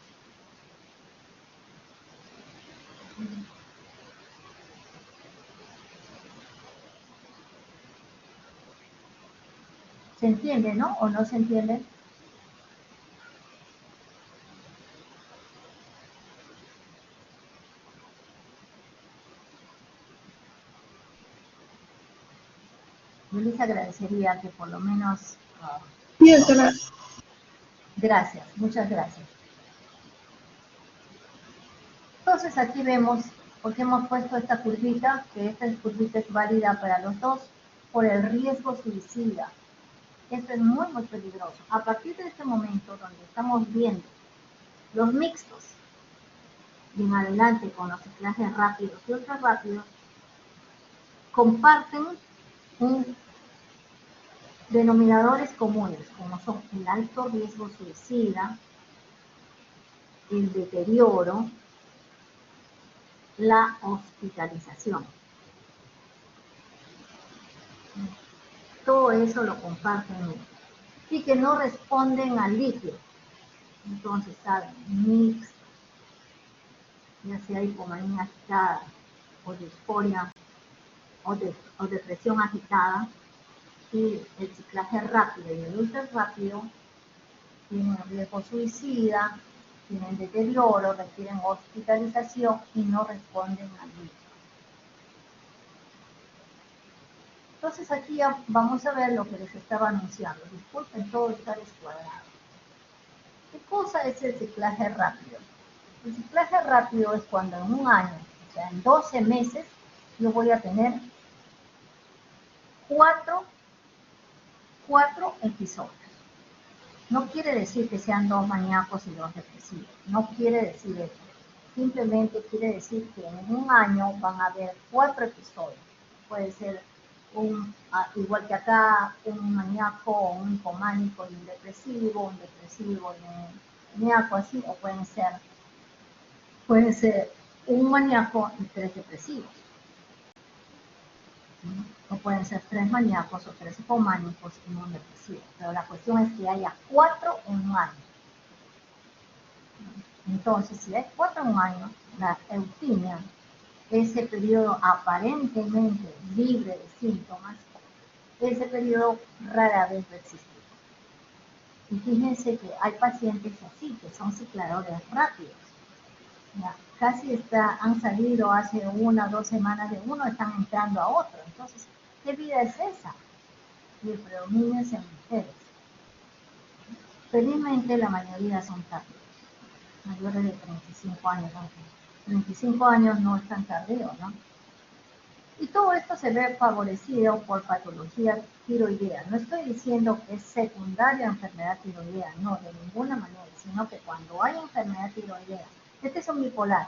¿Se entiende, no? ¿O no se entiende? Yo les agradecería que por lo menos... Sí, doctora. Gracias, muchas gracias. Entonces aquí vemos, porque hemos puesto esta curvita, que esta curvita es válida para los dos, por el riesgo suicida. Esto es muy, muy peligroso. A partir de este momento donde estamos viendo los mixtos, y en adelante con los ciclajes rápidos y ultra rápidos, comparten denominadores comunes, como son el alto riesgo suicida, el deterioro, la hospitalización. Todo eso lo comparten y que no responden al líquido. Entonces, saben, mix, ya sea hipomanía agitada o disforia o depresión agitada, y el ciclaje rápido y el ultra rápido tienen riesgo suicida, tienen deterioro, requieren hospitalización y no responden al líquido. Entonces aquí ya vamos a ver lo que les estaba anunciando. Disculpen, todo está descuadrado. ¿Qué cosa es el ciclaje rápido? El ciclaje rápido es cuando en un año, o sea, en 12 meses, yo voy a tener cuatro episodios. No quiere decir que sean 2 maníacos y 2 depresivos. No quiere decir eso. Simplemente quiere decir que en un año van a haber 4 episodios. Puede ser igual que acá, un maníaco, un hipománico y un depresivo y un maníaco así, o pueden ser Puede ser un maníaco y 3 depresivos. O pueden ser 3 maníacos o 3 hipománicos y un depresivo. Pero la cuestión es que haya 4 en un año. Entonces, si hay 4 en un año, la eutimia, ese periodo aparentemente libre de síntomas, ese periodo rara vez va a existir. Y fíjense que hay pacientes así, que son cicladores rápidos. Ya, casi han salido hace 1 o 2 semanas de uno, están entrando a otro. Entonces, ¿qué vida es esa? Y el predominio es en mujeres. Felizmente la mayoría son tardíos, mayores de 35 años. Aunque 35 años no es tan tardío, ¿no? Y todo esto se ve favorecido por patología tiroidea. No estoy diciendo que es secundaria enfermedad tiroidea, no, de ninguna manera, sino que cuando hay enfermedad tiroidea, este es un bipolar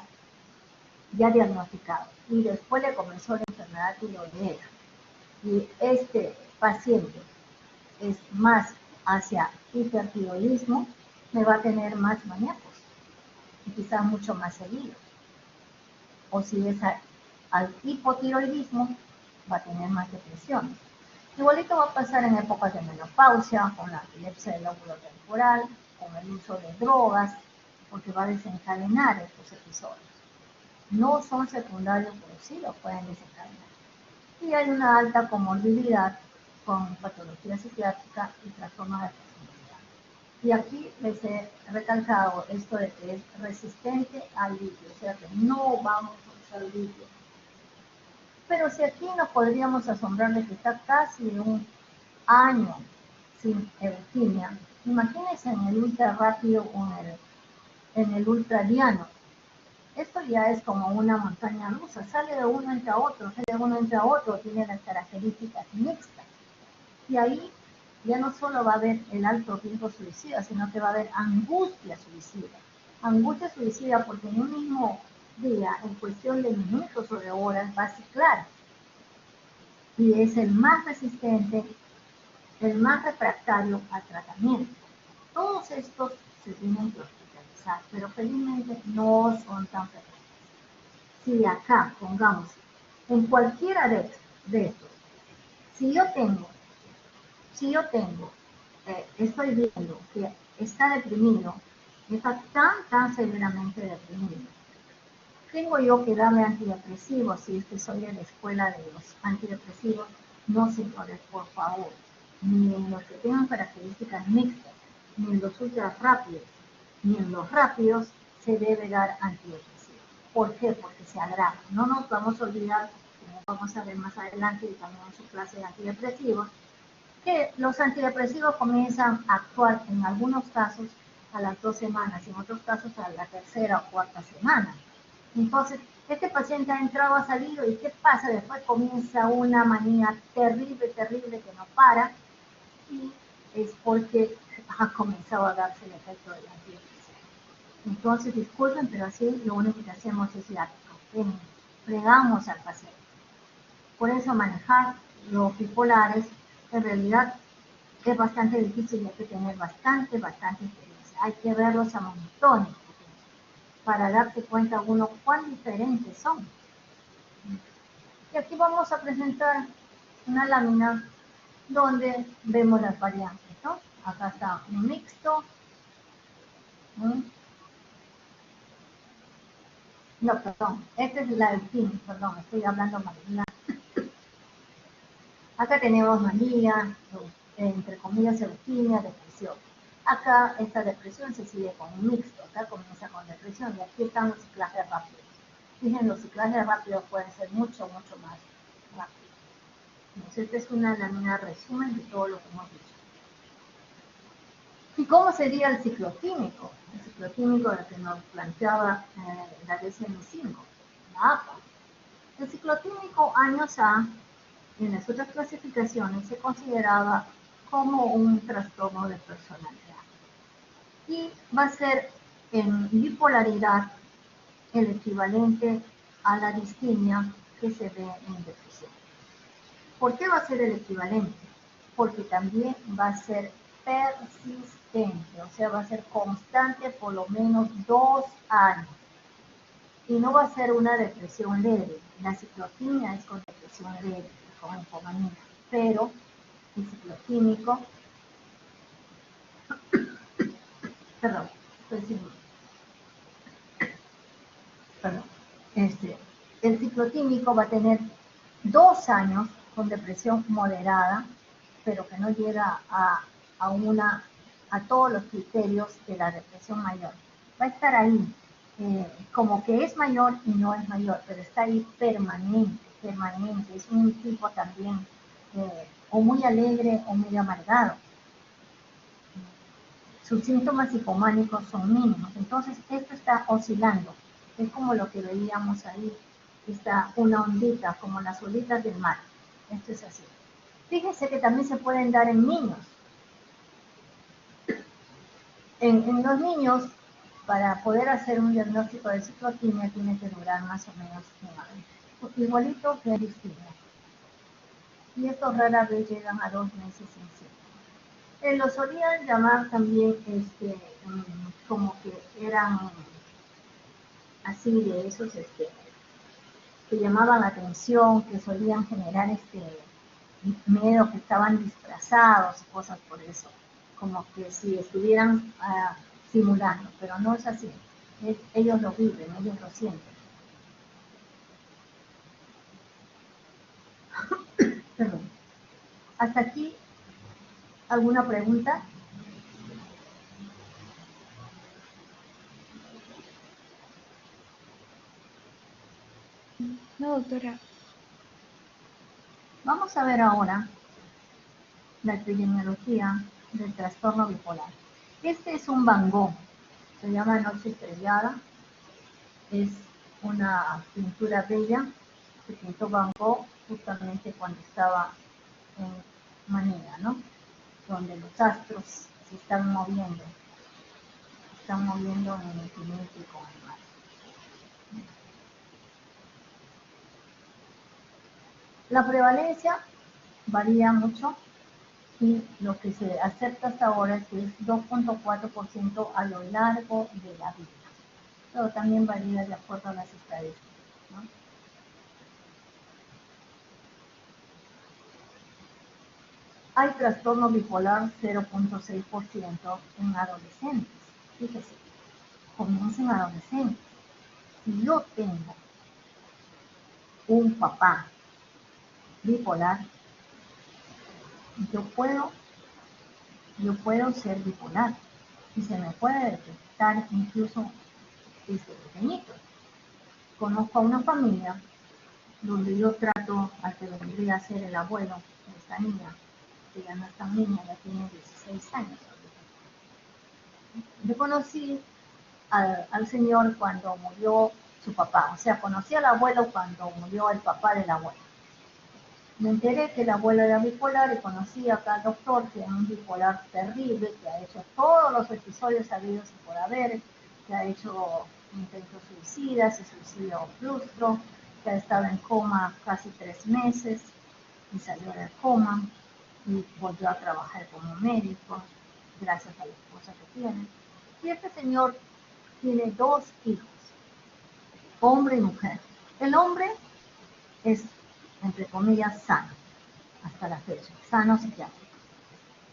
ya diagnosticado y después le comenzó la enfermedad tiroidea y este paciente es más hacia hipertiroidismo, me va a tener más maníacos y quizás mucho más seguido. O si es al hipotiroidismo, va a tener más depresiones. Igualito va a pasar en épocas de menopausia, con la epilepsia del lóbulo temporal, con el uso de drogas, porque va a desencadenar estos episodios. No son secundarios, pero sí los pueden desencadenar. Y hay una alta comorbilidad con patología psiquiátrica y trastornos de personalidad. Y aquí les he recalcado esto de que es resistente al litio, o sea que no vamos a usar litio. Pero si aquí nos podríamos asombrar de que está casi un año sin eutimia, imagínense en el ultra rápido o en el ultradiano. Esto ya es como una montaña rusa, sale de uno entre otro, sale de uno entre otro, tiene las características mixtas. Y ahí ya no solo va a haber el alto riesgo suicida, sino que va a haber angustia suicida. Angustia suicida porque en un mismo día, en cuestión de minutos o de horas, va a ciclar. Y es el más resistente, el más refractario al tratamiento. Todos estos se tienen que hospitalizar, pero felizmente no son tan frecuentes. Si acá pongamos en cualquiera de estos, si yo estoy viendo que está deprimido, está tan severamente deprimido, tengo yo que darle antidepresivos. Si es que soy de la escuela de los antidepresivos, no señores, por favor, ni en los que tengan características mixtas, ni en los ultra rápidos, ni en los rápidos se debe dar antidepresivos. ¿Por qué? Porque se agrava. No nos vamos a olvidar, como vamos a ver más adelante y también en su clase de antidepresivos, que los antidepresivos comienzan a actuar en algunos casos a las 2 semanas y en otros casos a la tercera o cuarta semana. Entonces, este paciente ha entrado, ha salido y ¿qué pasa? Después comienza una manía terrible que no para y es porque ha comenzado a darse el efecto del antidepresivo. Entonces, disculpen, pero así lo único que hacemos es fregamos al paciente. Por eso manejar los bipolares en realidad es bastante difícil y hay que tener bastante experiencia. Hay que verlos a montones para darse cuenta uno cuán diferentes son. Y aquí vamos a presentar una lámina donde vemos las variantes, ¿no? Acá está un mixto. No, perdón, esta es la eutimia, perdón, estoy hablando mal. Acá tenemos manía, entre comillas, eutimia, depresión. Acá esta depresión se sigue con un mixto, acá comienza con depresión y aquí están los ciclajes rápidos. Fíjense, los ciclajes rápidos pueden ser mucho más rápidos. Entonces, esta es una lámina resumen de todo lo que hemos dicho. ¿Y cómo sería el ciclotímico? El ciclotímico del que nos planteaba la DSM-5, la APA. El ciclotímico años A, en las otras clasificaciones, se consideraba como un trastorno de personalidad. Y va a ser en bipolaridad el equivalente a la distimia que se ve en depresión. ¿Por qué va a ser el equivalente? Porque también va a ser persistente, o sea, va a ser constante por lo menos 2 años. Y no va a ser una depresión leve. La ciclotimia es con depresión leve, con hipomanía. Pero el ciclotímico, perdón, estoy sin, perdón, el ciclotímico va a tener 2 años con depresión moderada, pero que no llega a todos los criterios de la depresión mayor. Va a estar ahí, como que es mayor y no es mayor, pero está ahí permanente. Es un tipo también o muy alegre o muy amargado. Sus síntomas hipománicos son mínimos, entonces esto está oscilando. Es como lo que veíamos ahí, está una ondita, como las olitas del mar. Esto es así. Fíjense que también se pueden dar en niños. En los niños, para poder hacer un diagnóstico de ciclotimia, tiene que durar más o menos un año. Igualito que distinto. Y estos rara vez llegan a 2 meses en sí. Los solían llamar también como que eran así de esos que llamaban la atención, que solían generar miedo, que estaban disfrazados, cosas por eso, como que si estuvieran simulando, pero no es así, ellos lo viven, ellos lo sienten. Perdón. ¿Hasta aquí alguna pregunta? No, doctora. Vamos a ver ahora la epidemiología del trastorno bipolar. Este es un Van Gogh, se llama Noche Estrellada, es una pintura bella que pintó Van Gogh justamente cuando estaba en Manila, ¿no? Donde los astros se están moviendo en el infinito y con el mar. La prevalencia varía mucho y lo que se acepta hasta ahora es que es 2.4% a lo largo de la vida. Pero también varía de acuerdo a las estadísticas, ¿no? Hay trastorno bipolar 0.6% en adolescentes. Fíjese, comienza en adolescentes. Si yo tengo un papá bipolar, yo puedo ser bipolar y se me puede detectar incluso desde pequeñito. Conozco a una familia donde yo trato al que vendría a ser el abuelo de esta niña, que ya no es tan niña, ya tiene 16 años. Yo conocí al señor cuando murió su papá, o sea, conocí al abuelo cuando murió el papá del abuelo. Me enteré que el abuelo era bipolar y conocí acá al doctor, que es un bipolar terrible, que ha hecho todos los episodios habidos y por haber, que ha hecho intentos suicidas y suicidio frustro, que ha estado en coma casi 3 meses y salió del coma y volvió a trabajar como médico, gracias a la esposa que tiene. Y este señor tiene 2 hijos, hombre y mujer. El hombre es, entre comillas, sano, hasta la fecha, sano psiquiátrico.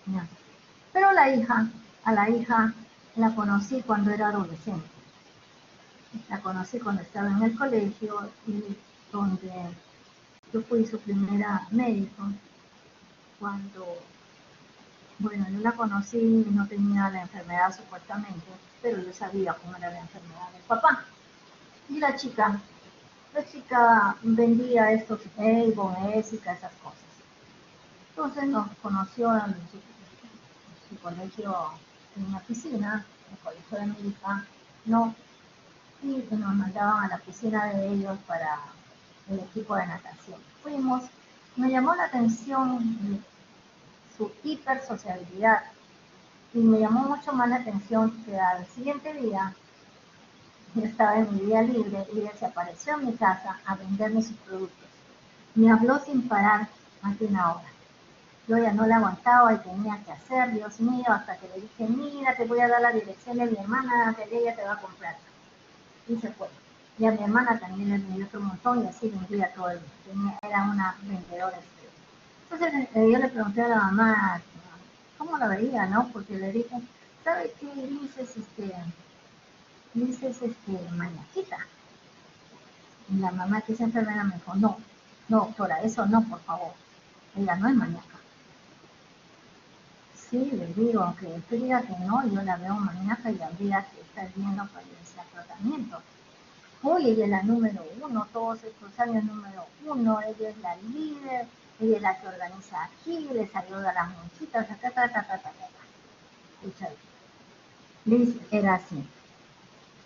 ¿Ya? Pero a la hija la conocí cuando era adolescente. La conocí cuando estaba en el colegio y donde yo fui su primera médico. Cuando, bueno, yo la conocí y no tenía la enfermedad supuestamente, pero yo sabía cómo era la enfermedad del papá. Y la chica vendía estos Avon, Ésica, esas cosas. Entonces nos conoció en su colegio, en una piscina, el colegio de mi hija, no, y nos mandaban a la piscina de ellos para el equipo de natación. Fuimos, me llamó la atención su hipersociabilidad y me llamó mucho más la atención que al siguiente día yo estaba en mi día libre y ella se apareció en mi casa a venderme sus productos. Me habló sin parar más de una hora. Yo ya no la aguantaba y tenía que hacer, Dios mío, hasta que le dije, mira, te voy a dar la dirección de mi hermana, que ella te va a comprar. Y se fue. Y a mi hermana también le vendió otro montón y así vendía todo el día. Era una vendedora. Entonces yo le pregunté a la mamá cómo la veía, ¿no? Porque le dije, ¿sabe qué? Dices, maniaquita. Y la mamá que es enfermera me dijo, no, doctora, eso no, por favor. Ella no es maníaca. Sí, le digo, aunque usted diga que no, yo la veo maníaca y habría que estar viendo para iniciar tratamiento. Uy, ella es la número uno, todos estos años número uno, ella es la líder, ella es la que organiza aquí, les ayuda a las monchitas, Escucha, Liz era así.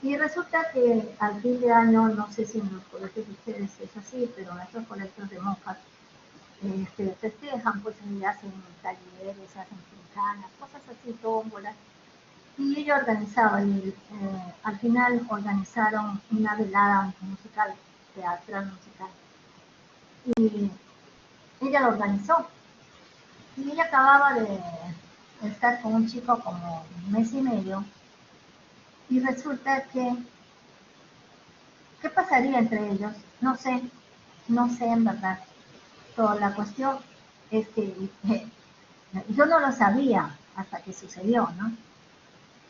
Y resulta que al fin de año, no sé si en los colegios de ustedes es así, pero en estos colegios de monjas festejan, pues y hacen talleres, hacen quincanas, cosas así, tómbolas. Y ella organizaba, y al final organizaron una velada musical, teatral musical. Y ella lo organizó. Y ella acababa de estar con un chico como un mes y medio. Y resulta que, ¿qué pasaría entre ellos? No sé en verdad. Pero la cuestión es que yo no lo sabía hasta que sucedió, ¿no?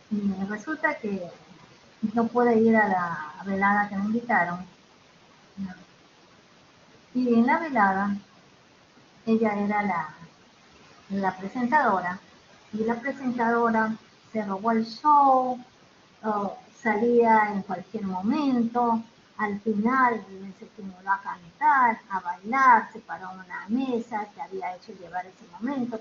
Y resulta que no pude ir a la velada que me invitaron. ¿No? Y en la velada, ella era la presentadora, y la presentadora se robó el show, salía en cualquier momento, al final se estimuló a cantar, a bailar, se paró en una mesa que había hecho llevar ese momento.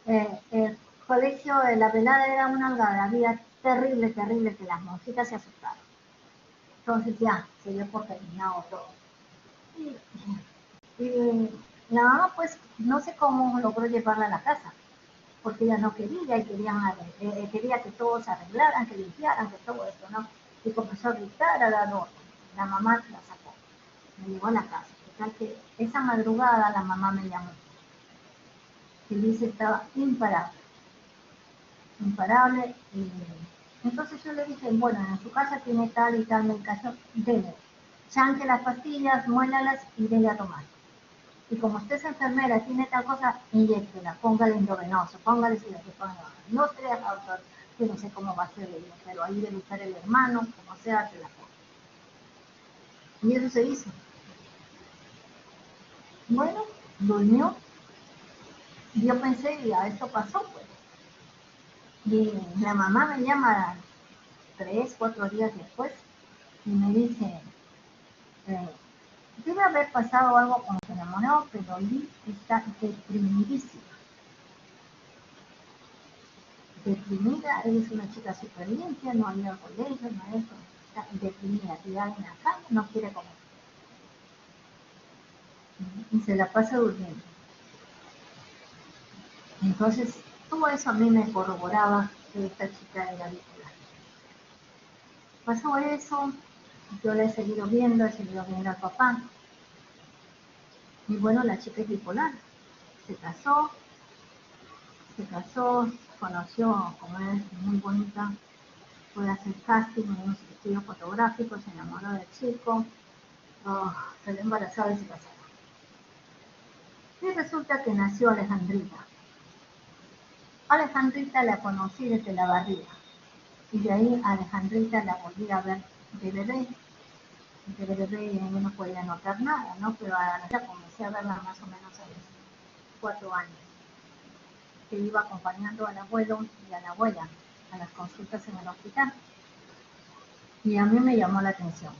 El colegio de la velada era una algarabía terrible, que las monjitas se asustaron. Entonces ya, se dio por terminado todo. Y la mamá, pues, no sé cómo logró llevarla a la casa, porque ella no quería, y quería que todos arreglaran, que limpiaran, que todo esto, ¿no? Y comenzó a gritar a la noche. La mamá la sacó, me llevó a la casa. Total que esa madrugada la mamá me llamó. Y Liz estaba imparable. Y entonces yo le dije, bueno, en su casa tiene tal y tal medicación, dele. Chanque las pastillas, muélalas y dele a tomar. Y como usted es enfermera, tiene tal cosa, inyéctela, póngale endovenoso, póngale si no se deja, doctor, que no sé cómo va a ser ella, pero ahí debe estar el hermano, como sea, que la ponga. Y eso se hizo. Bueno, durmió, y yo pensé, ya esto pasó, pues. Y la mamá me llama 3, 4 días después, y me dice, debe haber pasado algo con su enamorado, pero Liz está deprimidísima. Deprimida, ella es una chica súper limpia, no ha ido al colegio, no ha hecho, está deprimida, tirada en la cama, no quiere comer. Y se la pasa durmiendo. Entonces, todo eso a mí me corroboraba que esta chica era bipolar. Pasó eso, yo la he seguido viendo al papá. Y bueno, la chica es bipolar. Se casó, conoció, como es muy bonita, fue a hacer casting en unos estudios fotográficos, se enamoró del chico, salió embarazada y se casó. Y resulta que nació Alejandrita. Alejandrita la conocí desde la barriga. Y de ahí a Alejandrita la volví a ver de bebé. De bebé yo no podía notar nada, ¿no? Pero a la comencé a verla más o menos a los 4 años. Que iba acompañando al abuelo y a la abuela a las consultas en el hospital. Y a mí me llamó la atención.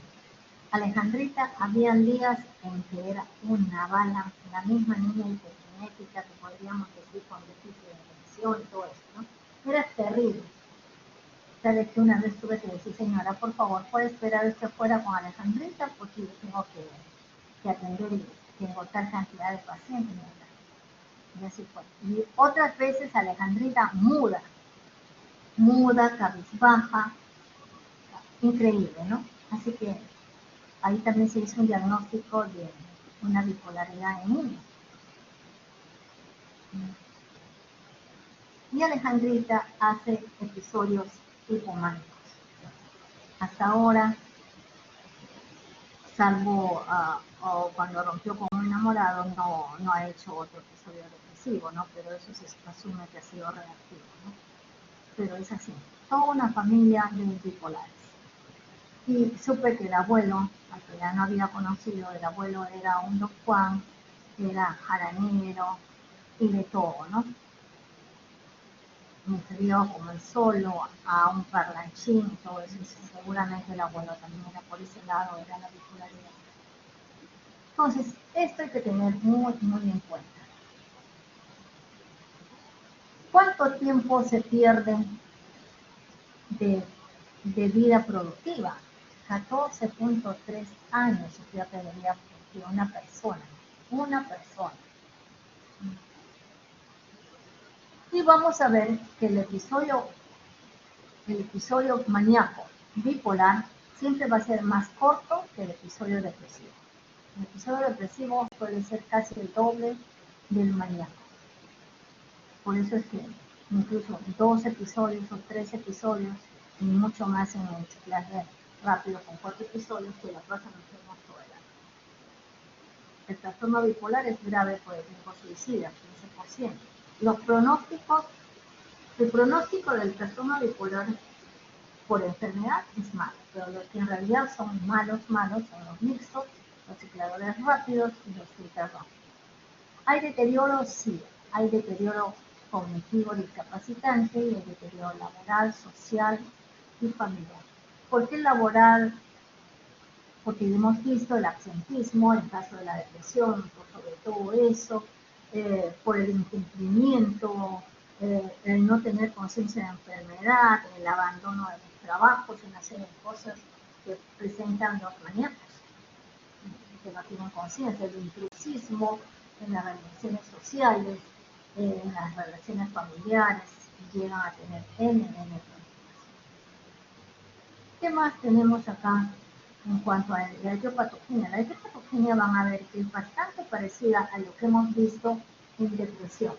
Alejandrita, habían días en que era una bala, la misma niña hipergenética que podríamos decir con déficit de atención y todo eso, ¿no? Era terrible. Sabes que una vez tuve que decir, señora, por favor, ¿puede esperar usted fuera con Alejandrita? Porque yo tengo que atender y tengo tal cantidad de pacientes. Y así fue. Y otras veces Alejandrita muda, cabizbaja, increíble, ¿no? Así que ahí también se hizo un diagnóstico de una bipolaridad en niños. Y Alejandrita hace episodios hipománicos. Hasta ahora salvo o cuando rompió con un enamorado, no ha hecho otro episodio depresivo, ¿no? Pero eso se asume que ha sido reactivo, ¿no? Pero es así, toda una familia de bipolares. Y supe que el abuelo, al que ya no había conocido, el abuelo era un Don Juan, era jaranero y de todo, ¿no? Me crió como el solo, a un parlanchín y todo eso, y seguramente el abuelo también era por ese lado, era la bipolaridad. Entonces, esto hay que tener muy, muy en cuenta. ¿Cuánto tiempo se pierde de vida productiva? 14.3 años se pierde de vida productiva una persona. Una persona. Y vamos a ver que el episodio maníaco bipolar siempre va a ser más corto que el episodio depresivo. El episodio depresivo suele ser casi el doble del maníaco. Por eso es que incluso 2 episodios o 3 episodios, y mucho más en el ciclaje rápido con 4 episodios, que la pasan enfermos todo el año. El trastorno bipolar es grave por el riesgo suicida, 15%. Los pronósticos, el pronóstico del trastorno bipolar por enfermedad es malo, pero los que en realidad son malos son los mixtos, los cicladores rápidos y los filtros rápidos. ¿Hay deterioro? Sí, hay deterioro cognitivo discapacitante y el deterioro laboral, social y familiar. ¿Por qué laboral? Porque hemos visto el absentismo, en caso de la depresión, sobre todo eso, por el incumplimiento, el no tener conciencia de enfermedad, el abandono de los trabajos, una serie de cosas que presentan los maníacos, que no tienen conciencia, el intrusismo en las relaciones sociales, en las relaciones familiares, llegan a tener N. ¿Qué más tenemos acá en cuanto a la etiopatogenia? La etiopatogenia van a ver que es bastante parecida a lo que hemos visto en depresión.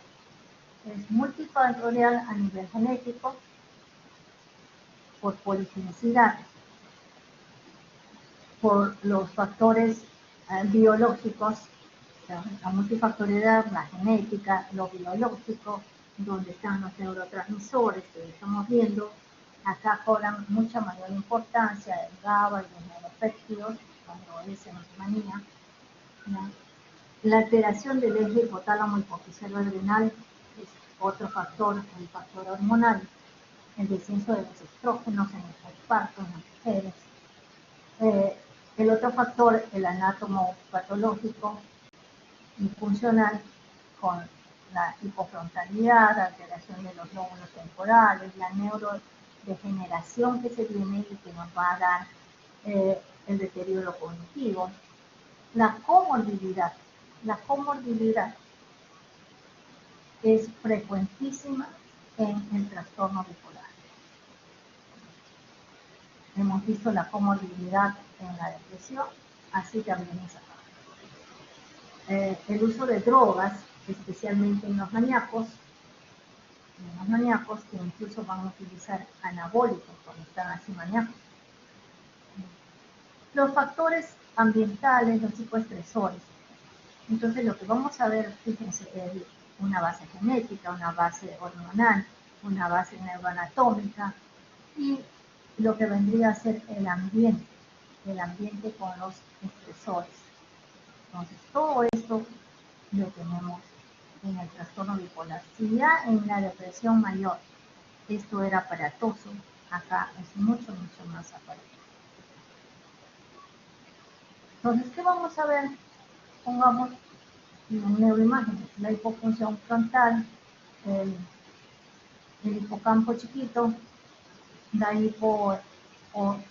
Es multifactorial a nivel genético, por poligenicidad, por los factores biológicos, la multifactorialidad, la genética, lo biológico, donde están los neurotransmisores que estamos viendo. Acá cobran mucha mayor importancia el GABA y los neuropéptidos, cuando es en manía. La alteración del eje hipotálamo hipofisio adrenal es otro factor, el factor hormonal, el descenso de los estrógenos en el posparto en las mujeres. El otro factor, el anátomo patológico y funcional, con la hipofrontalidad, la alteración de los lóbulos temporales, la neurodegeneración que se viene y que nos va a dar el deterioro cognitivo, la comorbilidad. La comorbilidad es frecuentísima en el trastorno bipolar. Hemos visto la comorbilidad en la depresión, así también es acá. El uso de drogas, especialmente en los maníacos que incluso van a utilizar anabólicos cuando están así maníacos. Los factores ambientales, los psicoestresores. Entonces lo que vamos a ver, fíjense, es una base genética, una base hormonal, una base neuroanatómica y lo que vendría a ser el ambiente con los estresores. Entonces todo esto lo tenemos en el trastorno bipolar. Si ya en la depresión mayor esto era aparatoso, acá es mucho más aparatoso. Entonces, ¿qué vamos a ver? Pongamos en neuroimágenes, la hipofunción frontal, el hipocampo chiquito, la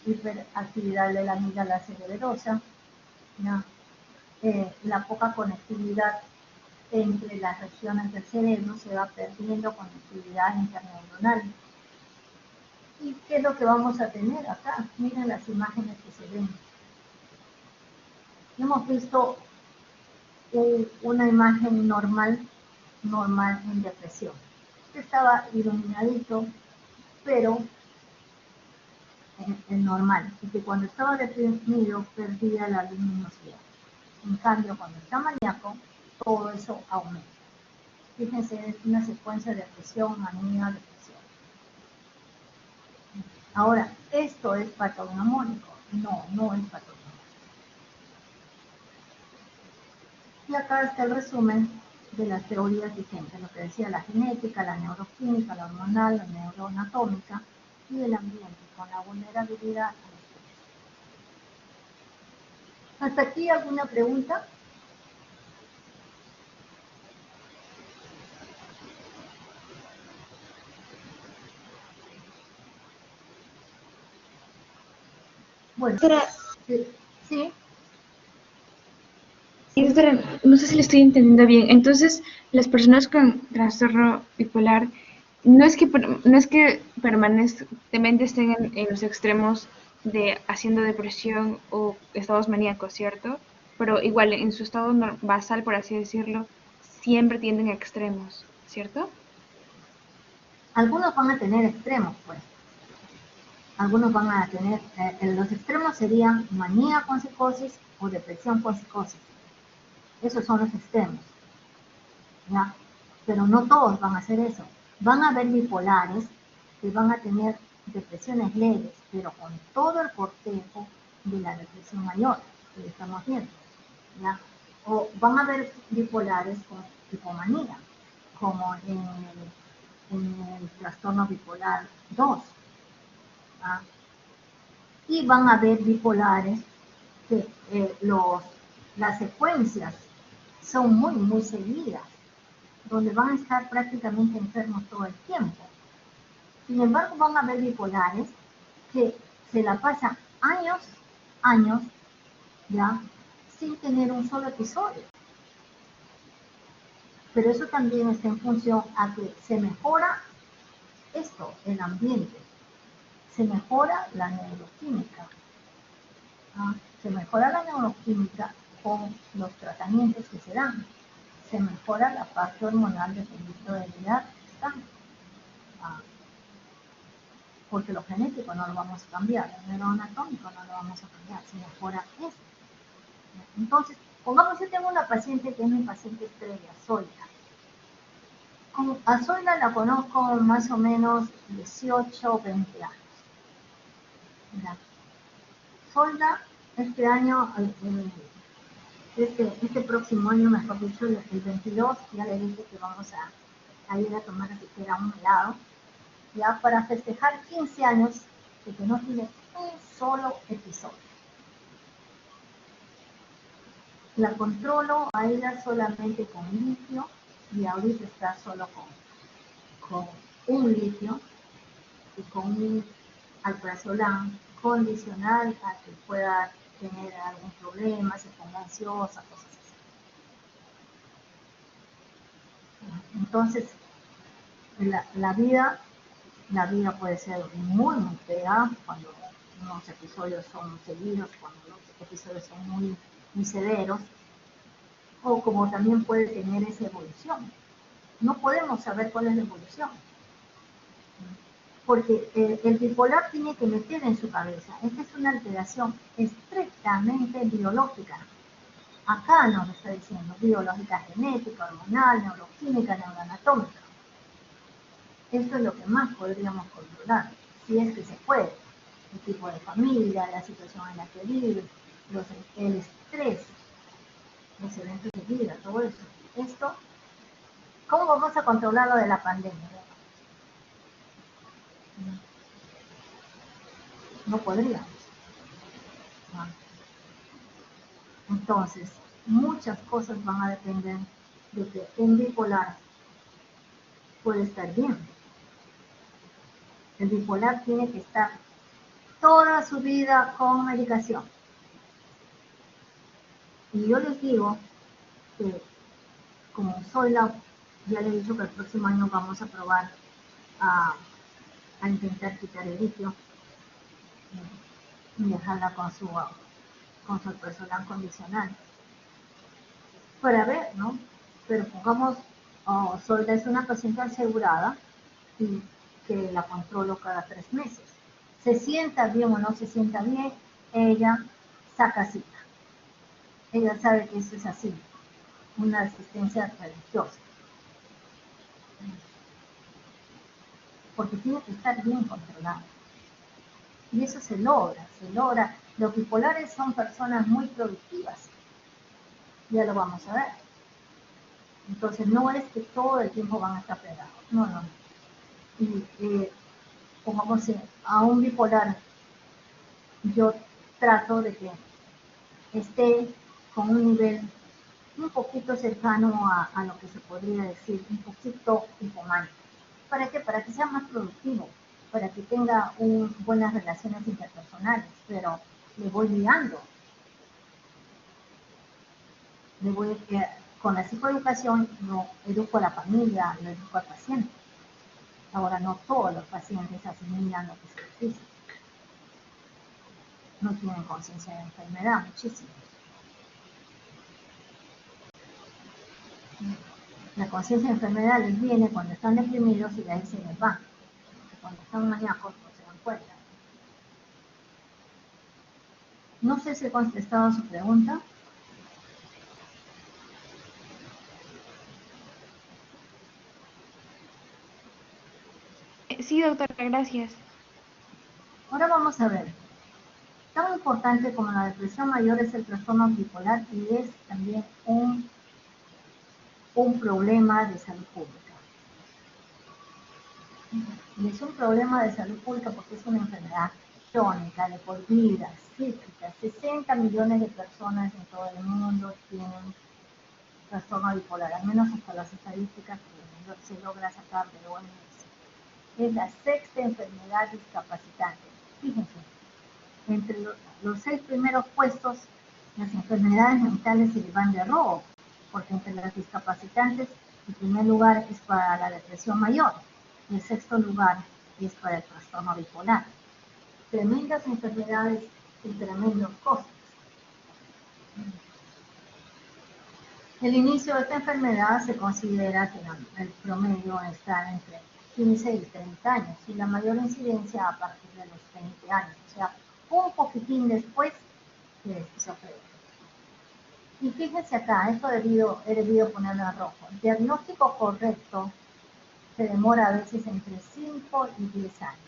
hiperactividad de la amígdala cereberosa, la poca conectividad entre las regiones del cerebro, se va perdiendo conectividad interneuronal. ¿Y qué es lo que vamos a tener acá? Miren las imágenes que se ven. Hemos visto una imagen normal en depresión. Estaba iluminadito, pero normal, y que cuando estaba deprimido perdía la luminosidad. En cambio, cuando está maníaco, todo eso aumenta. Fíjense, es una secuencia de depresión, manía, depresión. Ahora, ¿esto es patognomónico? No, no es patognomónico. Y acá está el resumen de las teorías vigentes, lo que decía la genética, la neuroquímica, la hormonal, la neuroanatómica y el ambiente, con la vulnerabilidad. ¿Hasta aquí alguna pregunta? Bueno, Doctora, sí. y doctora, no sé si le estoy entendiendo bien. Entonces, las personas con trastorno bipolar no es que permanentemente estén en los extremos de haciendo depresión o estados maníacos, ¿cierto? Pero igual en su estado basal, por así decirlo, siempre tienden a extremos, ¿cierto? Algunos van a tener extremos, pues. Algunos van a tener, los extremos serían manía con psicosis o depresión con psicosis. Esos son los extremos, ¿ya? Pero no todos van a hacer eso. Van a haber bipolares que van a tener depresiones leves, pero con todo el cortejo de la depresión mayor que estamos viendo, ¿ya? O van a haber bipolares con hipomanía, como en el trastorno bipolar 2. ¿Ah? Y van a haber bipolares que las secuencias son muy, muy seguidas, donde van a estar prácticamente enfermos todo el tiempo. Sin embargo, van a haber bipolares que se la pasan años, ya, sin tener un solo episodio. Pero eso también está en función a que se mejora el ambiente, se mejora la neuroquímica. Se mejora la neuroquímica con los tratamientos que se dan. Se mejora la parte hormonal dependiendo de la edad que están. Porque lo genético no lo vamos a cambiar, el neuroanatómico no lo vamos a cambiar, se mejora eso. Entonces, pongamos que tengo una paciente que es mi paciente estrella, Zoila. A Zoila la conozco más o menos 18 o 20 años. ¿Ya? Zoila, este año, este próximo año, mejor dicho, el 22, ya le dije que vamos a ir a tomar siquiera un helado, ya para festejar 15 años de que no tiene un solo episodio. La controlo a ella solamente con litio y ahorita está solo con un litio y con un alprazolam condicional a que pueda tener algún problema, se ponga ansiosa, cosas así. Entonces, la vida puede ser muy, muy fea cuando los episodios son seguidos, cuando los episodios son muy, muy severos, o como también puede tener esa evolución. No podemos saber cuál es la evolución, porque el bipolar tiene que meter en su cabeza, esta es una alteración estrictamente biológica. Acá nos está diciendo biológica, genética, hormonal, neuroquímica, neuroanatómica. Esto es lo que más podríamos controlar, si es que se puede. El tipo de familia, la situación en la que vive, el estrés, los eventos de vida, todo eso. Esto, ¿cómo vamos a controlar lo de la pandemia? No podríamos. ¿No? Entonces, muchas cosas van a depender de que un bipolar puede estar bien. El bipolar tiene que estar toda su vida con medicación. Y yo les digo que como ya le he dicho que el próximo año vamos a probar a intentar quitar el litio y dejarla con su personal condicional. Para ver, ¿no? Pero pongamos, Zoila es una paciente asegurada y que la controlo cada 3 meses. se sienta bien o no se sienta bien, ella saca cita. Ella sabe que eso es así, una asistencia religiosa. Porque tiene que estar bien controlado. Y eso se logra, se logra. Los bipolares son personas muy productivas. Ya lo vamos a ver. Entonces no es que todo el tiempo van a estar pegados. No, no. Y pongamos a un bipolar, yo trato de que esté con un nivel un poquito cercano a lo que se podría decir, un poquito hipománico. ¿Para qué? Para que sea más productivo, para que tenga buenas relaciones interpersonales, pero le voy guiando. Con la psicoeducación no educo a la familia, lo educo al paciente. Ahora, no todos los pacientes asimilan lo que se les dice. No tienen conciencia de enfermedad, muchísimos. La conciencia de enfermedad les viene cuando están deprimidos y de ahí se les va. Porque cuando están maníacos no se dan cuenta. No sé si he contestado su pregunta. Sí, doctora, gracias. Ahora vamos a ver. Tan importante como la depresión mayor es el trastorno bipolar y es también un problema de salud pública. Y es un problema de salud pública porque es una enfermedad crónica, de por vida, cíclica. 60 millones de personas en todo el mundo tienen trastorno bipolar, al menos hasta las estadísticas que se logra sacar de OMS. Es la sexta enfermedad discapacitante. Fíjense, entre los 6 primeros puestos, las enfermedades mentales se van de robo, porque entre las discapacitantes, el primer lugar es para la depresión mayor, y el sexto lugar es para el trastorno bipolar. Tremendas enfermedades y tremendos costos. El inicio de esta enfermedad se considera que el promedio está entre 15 y 30 años y la mayor incidencia a partir de los 20 años, o sea, un poquitín después de esquizofrenia. Y fíjense acá, esto he debido ponerlo en rojo. El diagnóstico correcto se demora a veces entre 5 y 10 años.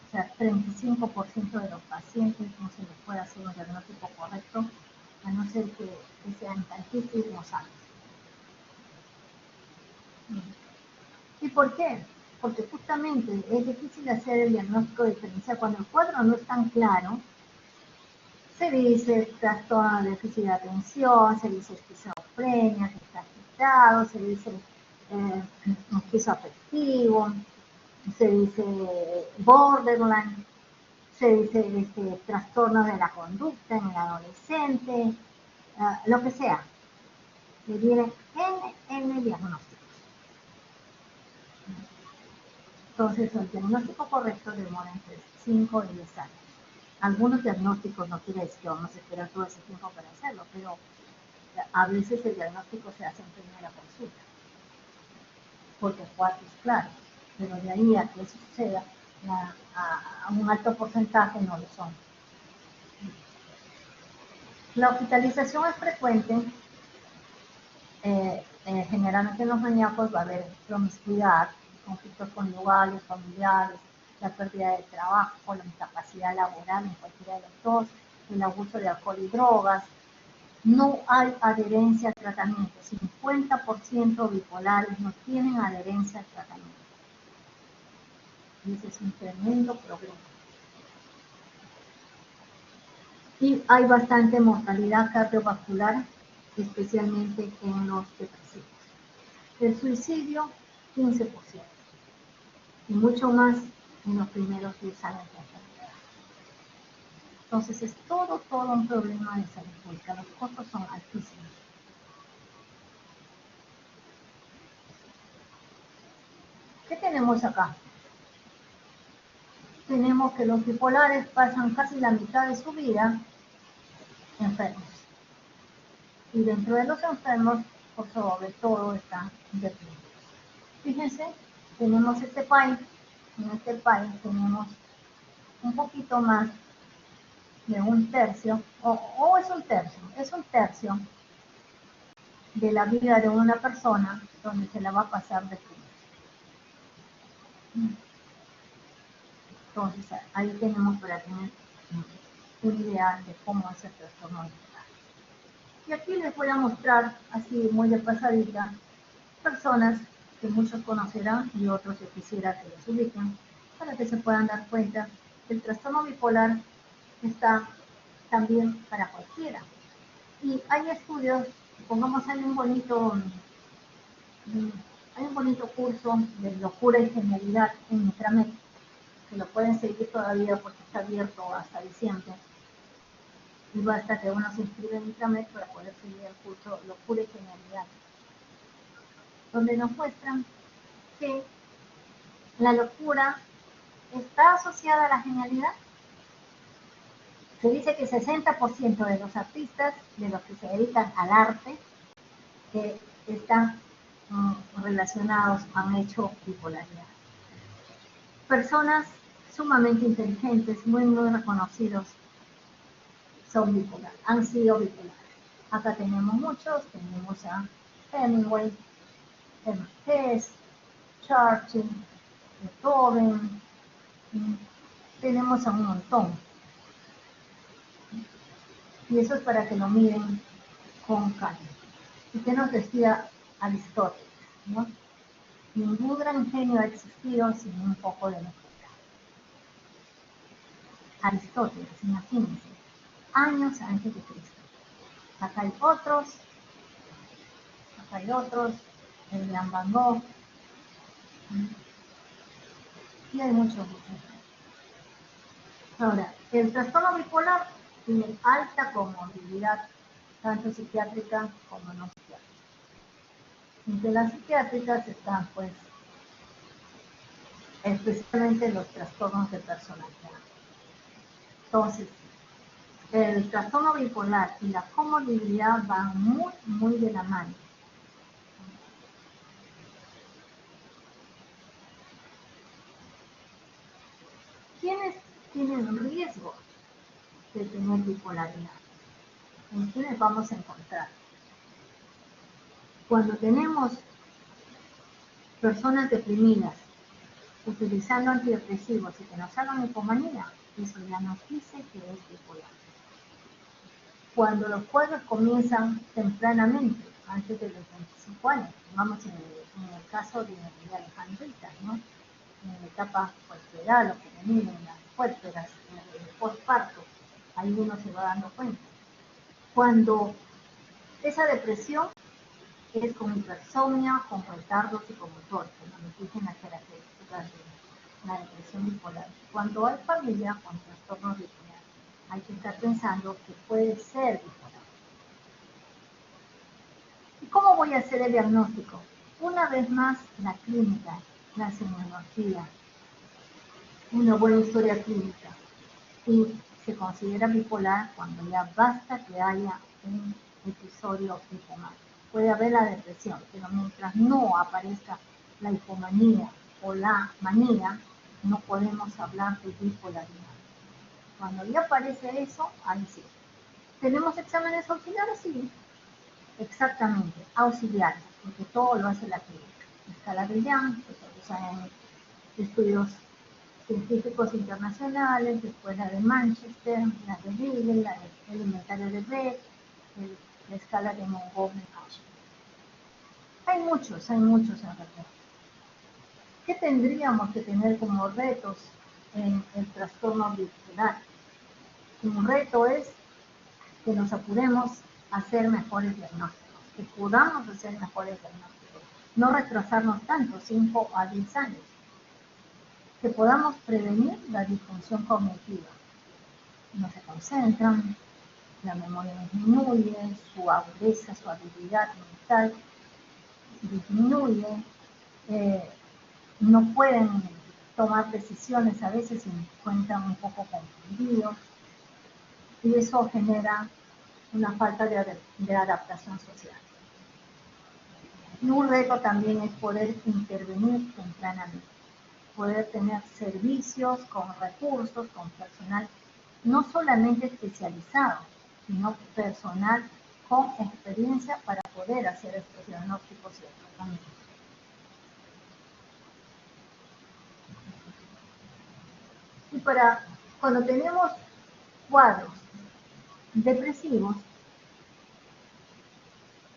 O sea, 35% de los pacientes no se les puede hacer un diagnóstico correcto, a no ser que sean tantísimos años. ¿Y por qué? Porque justamente es difícil hacer el diagnóstico diferencial cuando el cuadro no es tan claro. Se dice trastorno de déficit de atención, se dice esquizofrenia, que está agitado, se dice esquizoafectivo, se dice borderline, se dice trastorno de la conducta en el adolescente, lo que sea. Le vienen N diagnósticos. Entonces, el diagnóstico correcto demora entre 5 y 10 años. Algunos diagnósticos no quiere decir que vamos a esperar todo ese tiempo para hacerlo, pero a veces el diagnóstico se hace en primera consulta, porque el cuadro es claro, pero de ahí a que eso suceda, a un alto porcentaje no lo son. La hospitalización es frecuente, generalmente en los maníacos va a haber promiscuidad, conflictos conyugales, familiares, la pérdida de trabajo, la incapacidad laboral en cualquiera de los dos, el abuso de alcohol y drogas. No hay adherencia al tratamiento. 50% bipolares no tienen adherencia al tratamiento. Y ese es un tremendo problema. Y hay bastante mortalidad cardiovascular, especialmente en los depresivos. El suicidio, 15%. Y mucho más en los primeros 10 años de enfermedad. Entonces es todo un problema de salud pública. Los costos son altísimos. ¿Qué tenemos acá? Tenemos que los bipolares pasan casi la mitad de su vida enfermos. Y dentro de los enfermos, por sobre todo, están deprimidos. Fíjense, tenemos este país. En este país tenemos un poquito más de un tercio, o es un tercio de la vida de una persona donde se la va a pasar de frío. Entonces, ahí tenemos para tener una idea de cómo es el trastorno bipolar. Y aquí les voy a mostrar, así muy de pasadita, personas que muchos conocerán y otros que quisiera que los ubiquen, para que se puedan dar cuenta que el trastorno bipolar está también para cualquiera. Y hay estudios, pongamos, hay un bonito curso de locura y genialidad en Intramed, que lo pueden seguir todavía porque está abierto hasta diciembre. Y basta que uno se inscriba en Intramed para poder seguir el curso Locura y Genialidad, donde nos muestran que la locura está asociada a la genialidad. Se dice que 60% de los artistas, de los que se dedican al arte, que están relacionados, han hecho bipolaridad. Personas sumamente inteligentes, muy reconocidos, son bipolares, han sido bipolares. Acá tenemos muchos, tenemos a Hemingway, Hess, Churchill, Beethoven, tenemos a un montón. Y eso es para que lo miren con calma. ¿Y qué nos decía Aristóteles? ¿No? Ningún gran genio ha existido sin un poco de locura. Aristóteles, imagínense, años antes de Cristo. Acá hay otros, el Gran Van Gogh, y hay muchos. Ahora, el trastorno bipolar tiene alta comorbilidad, tanto psiquiátrica como no psiquiátrica. Entre las psiquiátricas están, pues, especialmente los trastornos de personalidad. Entonces, el trastorno bipolar y la comorbilidad van muy, muy de la mano. ¿Quiénes tienen riesgo de tener bipolaridad? ¿En quiénes vamos a encontrar? Cuando tenemos personas deprimidas utilizando antidepresivos y que nos hagan hipomanía, eso ya nos dice que es bipolar. Cuando los cuadros comienzan tempranamente, antes de los 25 años, vamos en el caso de Alejandrita, ¿no? En la etapa puerperal o femenina, en las puérperas, en el postparto, ahí uno se va dando cuenta. Cuando esa depresión es con hipersomnia, con retardo psicomotor, como nos dicen las características de la depresión bipolar. Cuando hay familia con trastorno bipolar, hay que estar pensando que puede ser bipolar. ¿Y cómo voy a hacer el diagnóstico? Una vez más, la clínica, la semiología, una buena historia clínica. Y se considera bipolar cuando ya basta que haya un episodio hipománico. Puede haber la depresión, pero mientras no aparezca la hipomanía o la manía, no podemos hablar de bipolaridad. Cuando ya aparece eso, ahí sí. ¿Tenemos exámenes auxiliares? Sí, exactamente, auxiliares, porque todo lo hace la clínica. Escala Brillán, que todos saben, estudios científicos internacionales, después la de Manchester, la de Beagle, la del inventario de Beck, la escala de Montgomery-Åsberg. Hay muchos en realidad. ¿Qué tendríamos que tener como retos en el trastorno bipolar? Un reto es que nos apuremos a hacer mejores diagnósticos, que podamos hacer mejores diagnósticos, no retrasarnos tanto, 5 a 10 años, que podamos prevenir la disfunción cognitiva. No se concentran, la memoria disminuye, su agudeza, su habilidad mental disminuye, no pueden tomar decisiones, a veces se encuentran un poco confundidos, y eso genera una falta de adaptación social. Y un reto también es poder intervenir tempranamente. poder tener servicios con recursos, con personal, no solamente especializado, sino personal con experiencia para poder hacer estos diagnósticos y tratamientos. Y cuando tenemos cuadros depresivos,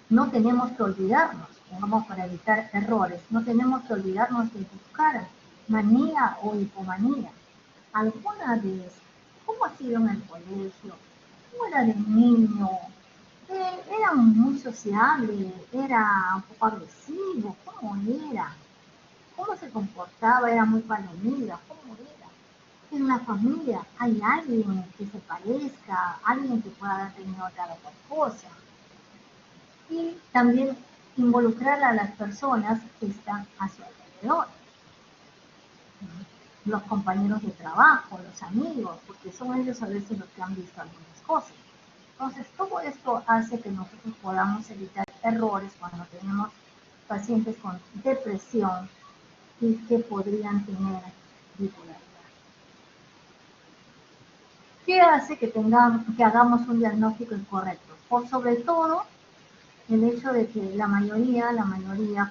no tenemos que olvidarnos, vamos para evitar errores, no tenemos que olvidarnos de buscar manía o hipomanía. Alguna vez, ¿cómo ha sido en el colegio? ¿Cómo era de niño? Era muy sociable, era un poco agresivo, ¿cómo era? ¿Cómo se comportaba? Era muy palomilla, ¿cómo era? En la familia hay alguien que se parezca, alguien que pueda haber tenido otra cosa. Y también involucrar a las personas que están a su alrededor. Los compañeros de trabajo, los amigos, porque son ellos a veces los que han visto algunas cosas. Entonces, todo esto hace que nosotros podamos evitar errores cuando tenemos pacientes con depresión y que podrían tener bipolaridad. ¿Qué hace que hagamos un diagnóstico incorrecto? Por sobre todo, el hecho de que la mayoría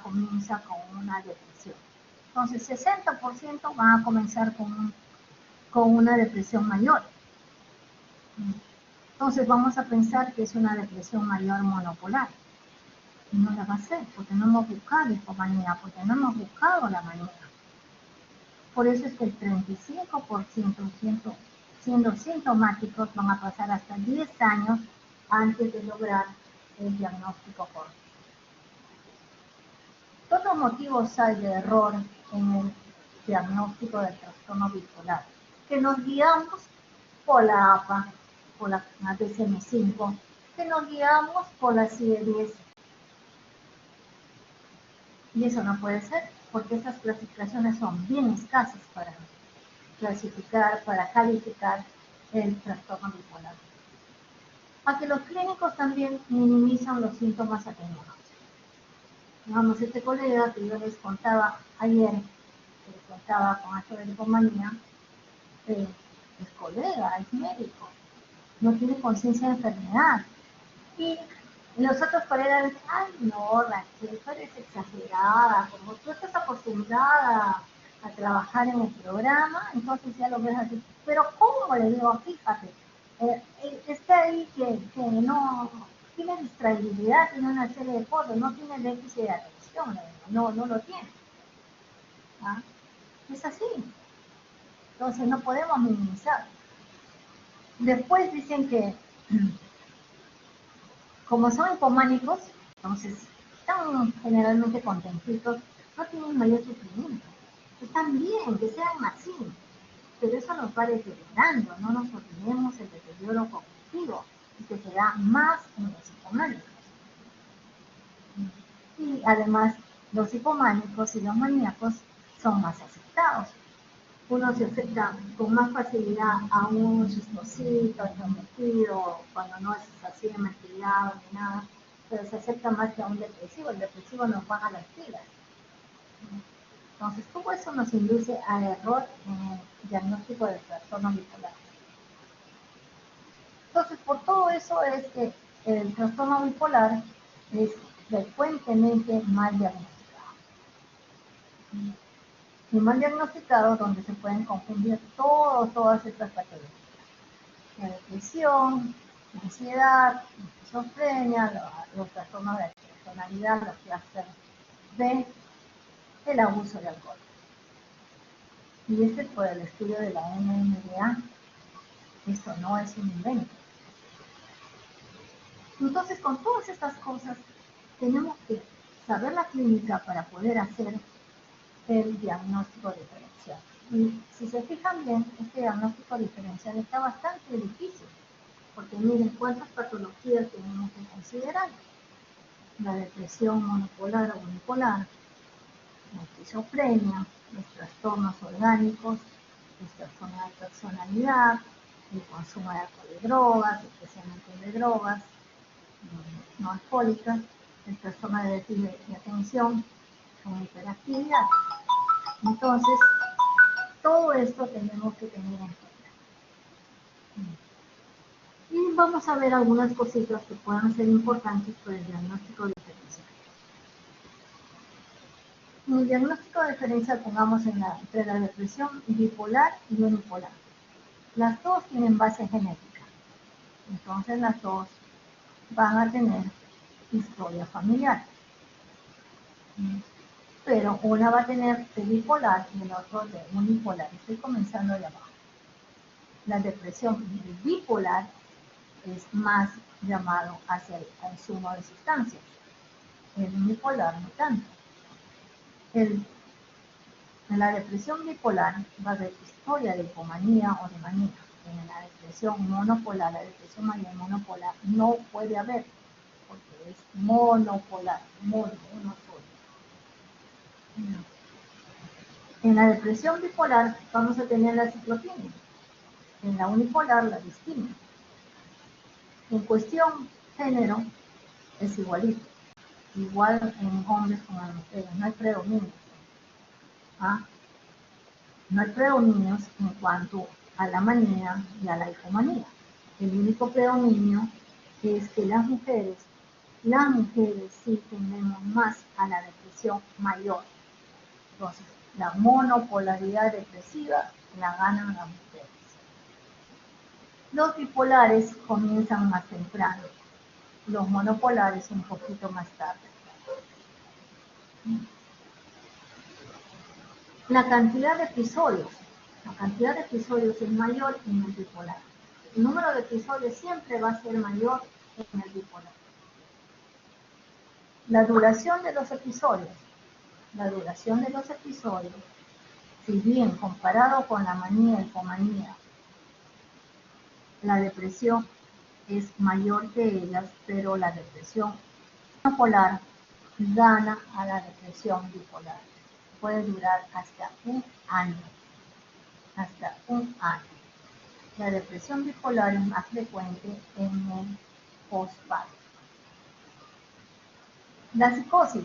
comienza con una depresión. Entonces, 60% van a comenzar con una depresión mayor. Entonces, vamos a pensar que es una depresión mayor monopolar. Y no la va a ser, porque no hemos buscado hipomanía, porque no hemos buscado la manía. Por eso es que el 35% siendo sintomáticos van a pasar hasta 10 años antes de lograr el diagnóstico correcto. ¿Qué otros motivos hay de error en el diagnóstico del trastorno bipolar? Que nos guiamos por la APA, por la DSM-5, que nos guiamos por la CIE-10. Y eso no puede ser, porque estas clasificaciones son bien escasas para clasificar, para calificar el trastorno bipolar. A que los clínicos también minimizan los síntomas atenuados. Digamos, este colega que yo les contaba ayer, que les contaba con esto de hipomanía, es colega, es médico, no tiene conciencia de enfermedad. Y los otros colegas dicen, ay no, Raquel, tú eres exagerada, como tú estás acostumbrada a trabajar en el programa, entonces ya lo ves así. Pero ¿cómo le digo? Fíjate, está ahí que no tiene distraibilidad, tiene una serie de cosas, no tiene déficit de atención, no lo tiene. ¿Ah? Es así. Entonces no podemos minimizar. Después dicen que como son hipománicos, entonces están generalmente contentitos, no tienen mayor sufrimiento. Están bien, que sean así, pero eso nos va deteriorando, no nos olvidemos el deterioro cognitivo, y que se da más en los hipománicos. Y además, los hipománicos y los maníacos son más aceptados. Uno se acerca con más facilidad a un chistosito, intrometido, cuando no es así de martillado ni nada, pero se acerca más que a un depresivo. El depresivo nos baja las pilas. Entonces, todo eso nos induce al error en el diagnóstico del trastorno bipolar. Entonces, por todo eso es que el trastorno bipolar es frecuentemente mal diagnosticado. Y mal diagnosticado donde se pueden confundir todas estas patologías. La depresión, la ansiedad, la esquizofrenia, los trastornos de personalidad, los clústeres B, el abuso de alcohol. Y este es por el estudio de la NMDA. Esto no es un invento. Entonces, con todas estas cosas, tenemos que saber la clínica para poder hacer el diagnóstico diferencial. Y si se fijan bien, este diagnóstico diferencial está bastante difícil, porque miren cuántas patologías tenemos que considerar. La depresión monopolar o unipolar, la esquizofrenia, los trastornos orgánicos, los trastornos de personalidad, el consumo de alcohol y drogas, especialmente de drogas no alcohólicas, el trastorno de déficit de atención con hiperactividad. Entonces, Todo esto tenemos que tener en cuenta. Y vamos a ver algunas cositas que puedan ser importantes para el diagnóstico diferencial. En el diagnóstico diferencial pongamos entre la depresión bipolar y unipolar. Las dos tienen base genética. Entonces las dos van a tener historia familiar. Pero una va a tener de bipolar y el otro de unipolar. Estoy comenzando de abajo. La depresión bipolar es más llamado hacia el consumo de sustancias. El unipolar no tanto. En la depresión bipolar va a haber historia de hipomanía o de manía. En la depresión monopolar, la depresión mayor monopolar no puede haber, porque es monopolar, uno solo. En la depresión bipolar vamos a tener la ciclotimia. En la unipolar la distimia. En cuestión género es igualito. Igual en hombres como en mujeres, no hay predominios. No hay predominios en cuanto a la manía y a la hipomanía. El único predominio es que las mujeres sí tendemos más a la depresión mayor. Entonces, la monopolaridad depresiva la ganan las mujeres. Los bipolares comienzan más temprano, los monopolares un poquito más tarde. La cantidad de episodios es mayor en el bipolar. El número de episodios siempre va a ser mayor en el bipolar. La duración de los episodios, si bien comparado con la manía y hipomanía, la depresión es mayor que ellas, pero la depresión monopolar gana a la depresión bipolar. Puede durar hasta un año. La depresión bipolar es más frecuente en el postparto. La psicosis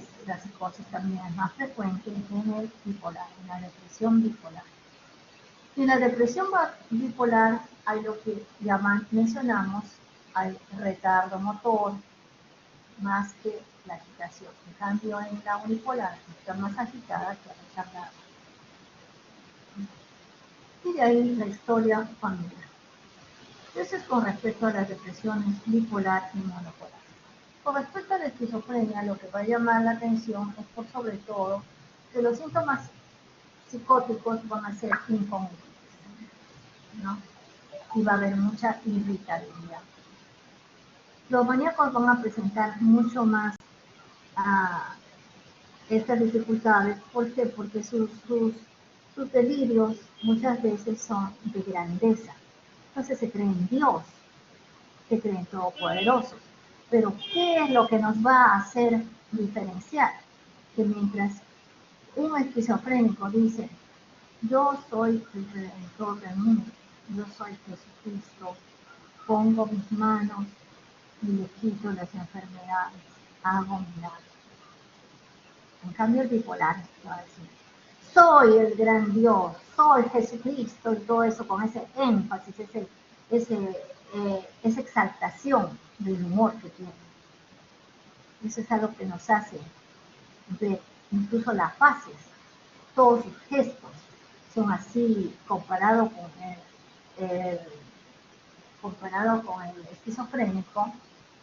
también es más frecuente en el bipolar, en la depresión bipolar. En la depresión bipolar hay lo que mencionamos, hay retardo motor, más que la agitación. En cambio, en la unipolar está más agitada que retardada. Y de ahí la historia familiar. Eso es con respecto a las depresiones bipolar y monopolar. Con respecto a la esquizofrenia, lo que va a llamar la atención es por sobre todo que los síntomas psicóticos van a ser incomunes, ¿no? Y va a haber mucha irritabilidad. Los maníacos van a presentar mucho más estas dificultades. ¿Por qué? Porque sus delirios muchas veces son de grandeza. Entonces se creen Dios, se creen todopoderosos. Pero ¿qué es lo que nos va a hacer diferenciar? Que mientras un esquizofrénico dice, yo soy el redentor del mundo, yo soy Jesucristo, pongo mis manos y le quito las enfermedades, hago milagros. En cambio el bipolar va a decir, soy el gran Dios, soy Jesucristo, y todo eso con ese énfasis, esa exaltación del humor que tiene. Eso es algo que nos hace ver incluso las fases, todos sus gestos son así comparado con el esquizofrénico,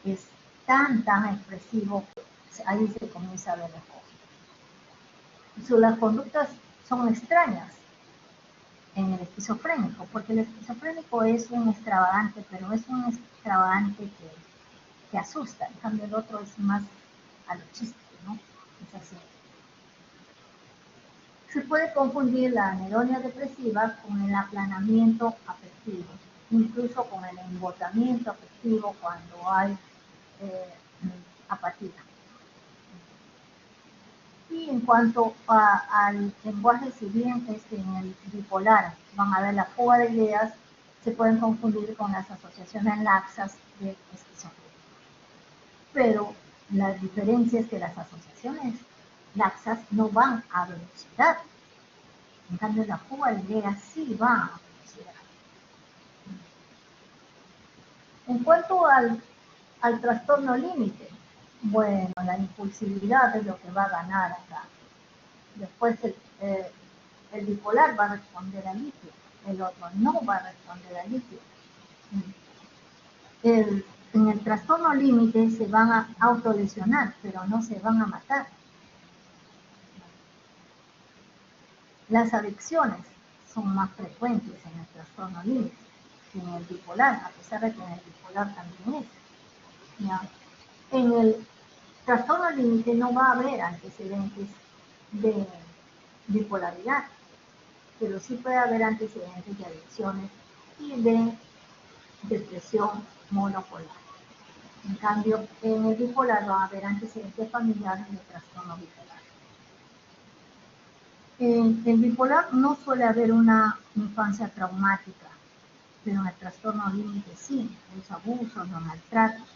es tan expresivo que ahí se comienza a ver las cosas. Las conductas son extrañas en el esquizofrénico, porque el esquizofrénico es un extravagante, pero es un extravagante que asusta. En cambio el otro es más a lo chiste, ¿no? Es así. Se puede confundir la anedonia depresiva con el aplanamiento afectivo, incluso con el embotamiento afectivo cuando hay apatía. Y en cuanto al lenguaje, si bien en el bipolar van a ver la fuga de ideas, se pueden confundir con las asociaciones laxas de esquizofrenia. Pero la diferencia es que las asociaciones laxas no van a velocidad. En cambio, la fuga de ideas sí va a funcionar. En cuanto al trastorno límite, bueno, la impulsividad es lo que va a ganar acá. Después el bipolar va a responder al litio, el otro no va a responder al litio. En el trastorno límite se van a autolesionar, pero no se van a matar. Las adicciones son más frecuentes en el trastorno límite que en el bipolar, a pesar de que en el bipolar también es. ¿Ya? En el trastorno límite no va a haber antecedentes de bipolaridad, pero sí puede haber antecedentes de adicciones y de depresión monopolar. En cambio, en el bipolar va a haber antecedentes familiares de trastorno bipolar. En el bipolar no suele haber una infancia traumática, pero en el trastorno límite sí, los abusos, los maltratos.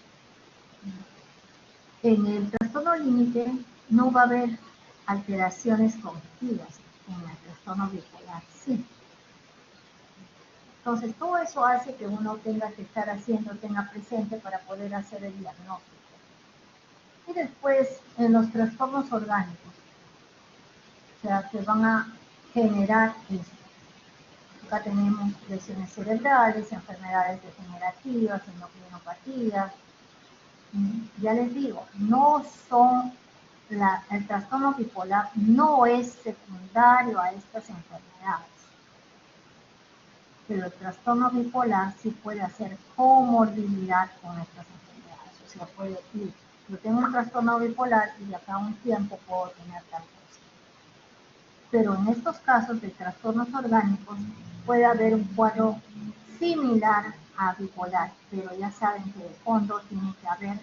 En el trastorno límite no va a haber alteraciones cognitivas, en el trastorno bipolar sí. Entonces, todo eso hace que uno tenga que estar tenga presente para poder hacer el diagnóstico. Y después, en los trastornos orgánicos, o sea, que van a generar esto. Acá tenemos lesiones cerebrales, enfermedades degenerativas, endocrinopatías. Ya les digo, no son, el trastorno bipolar no es secundario a estas enfermedades. Pero el trastorno bipolar sí puede hacer comorbilidad con estas enfermedades. O sea, puede ir, yo tengo un trastorno bipolar y de acá a un tiempo puedo tener tal cosa. Pero en estos casos de trastornos orgánicos puede haber un cuadro similar a bipolar, pero ya saben que de fondo tiene que haber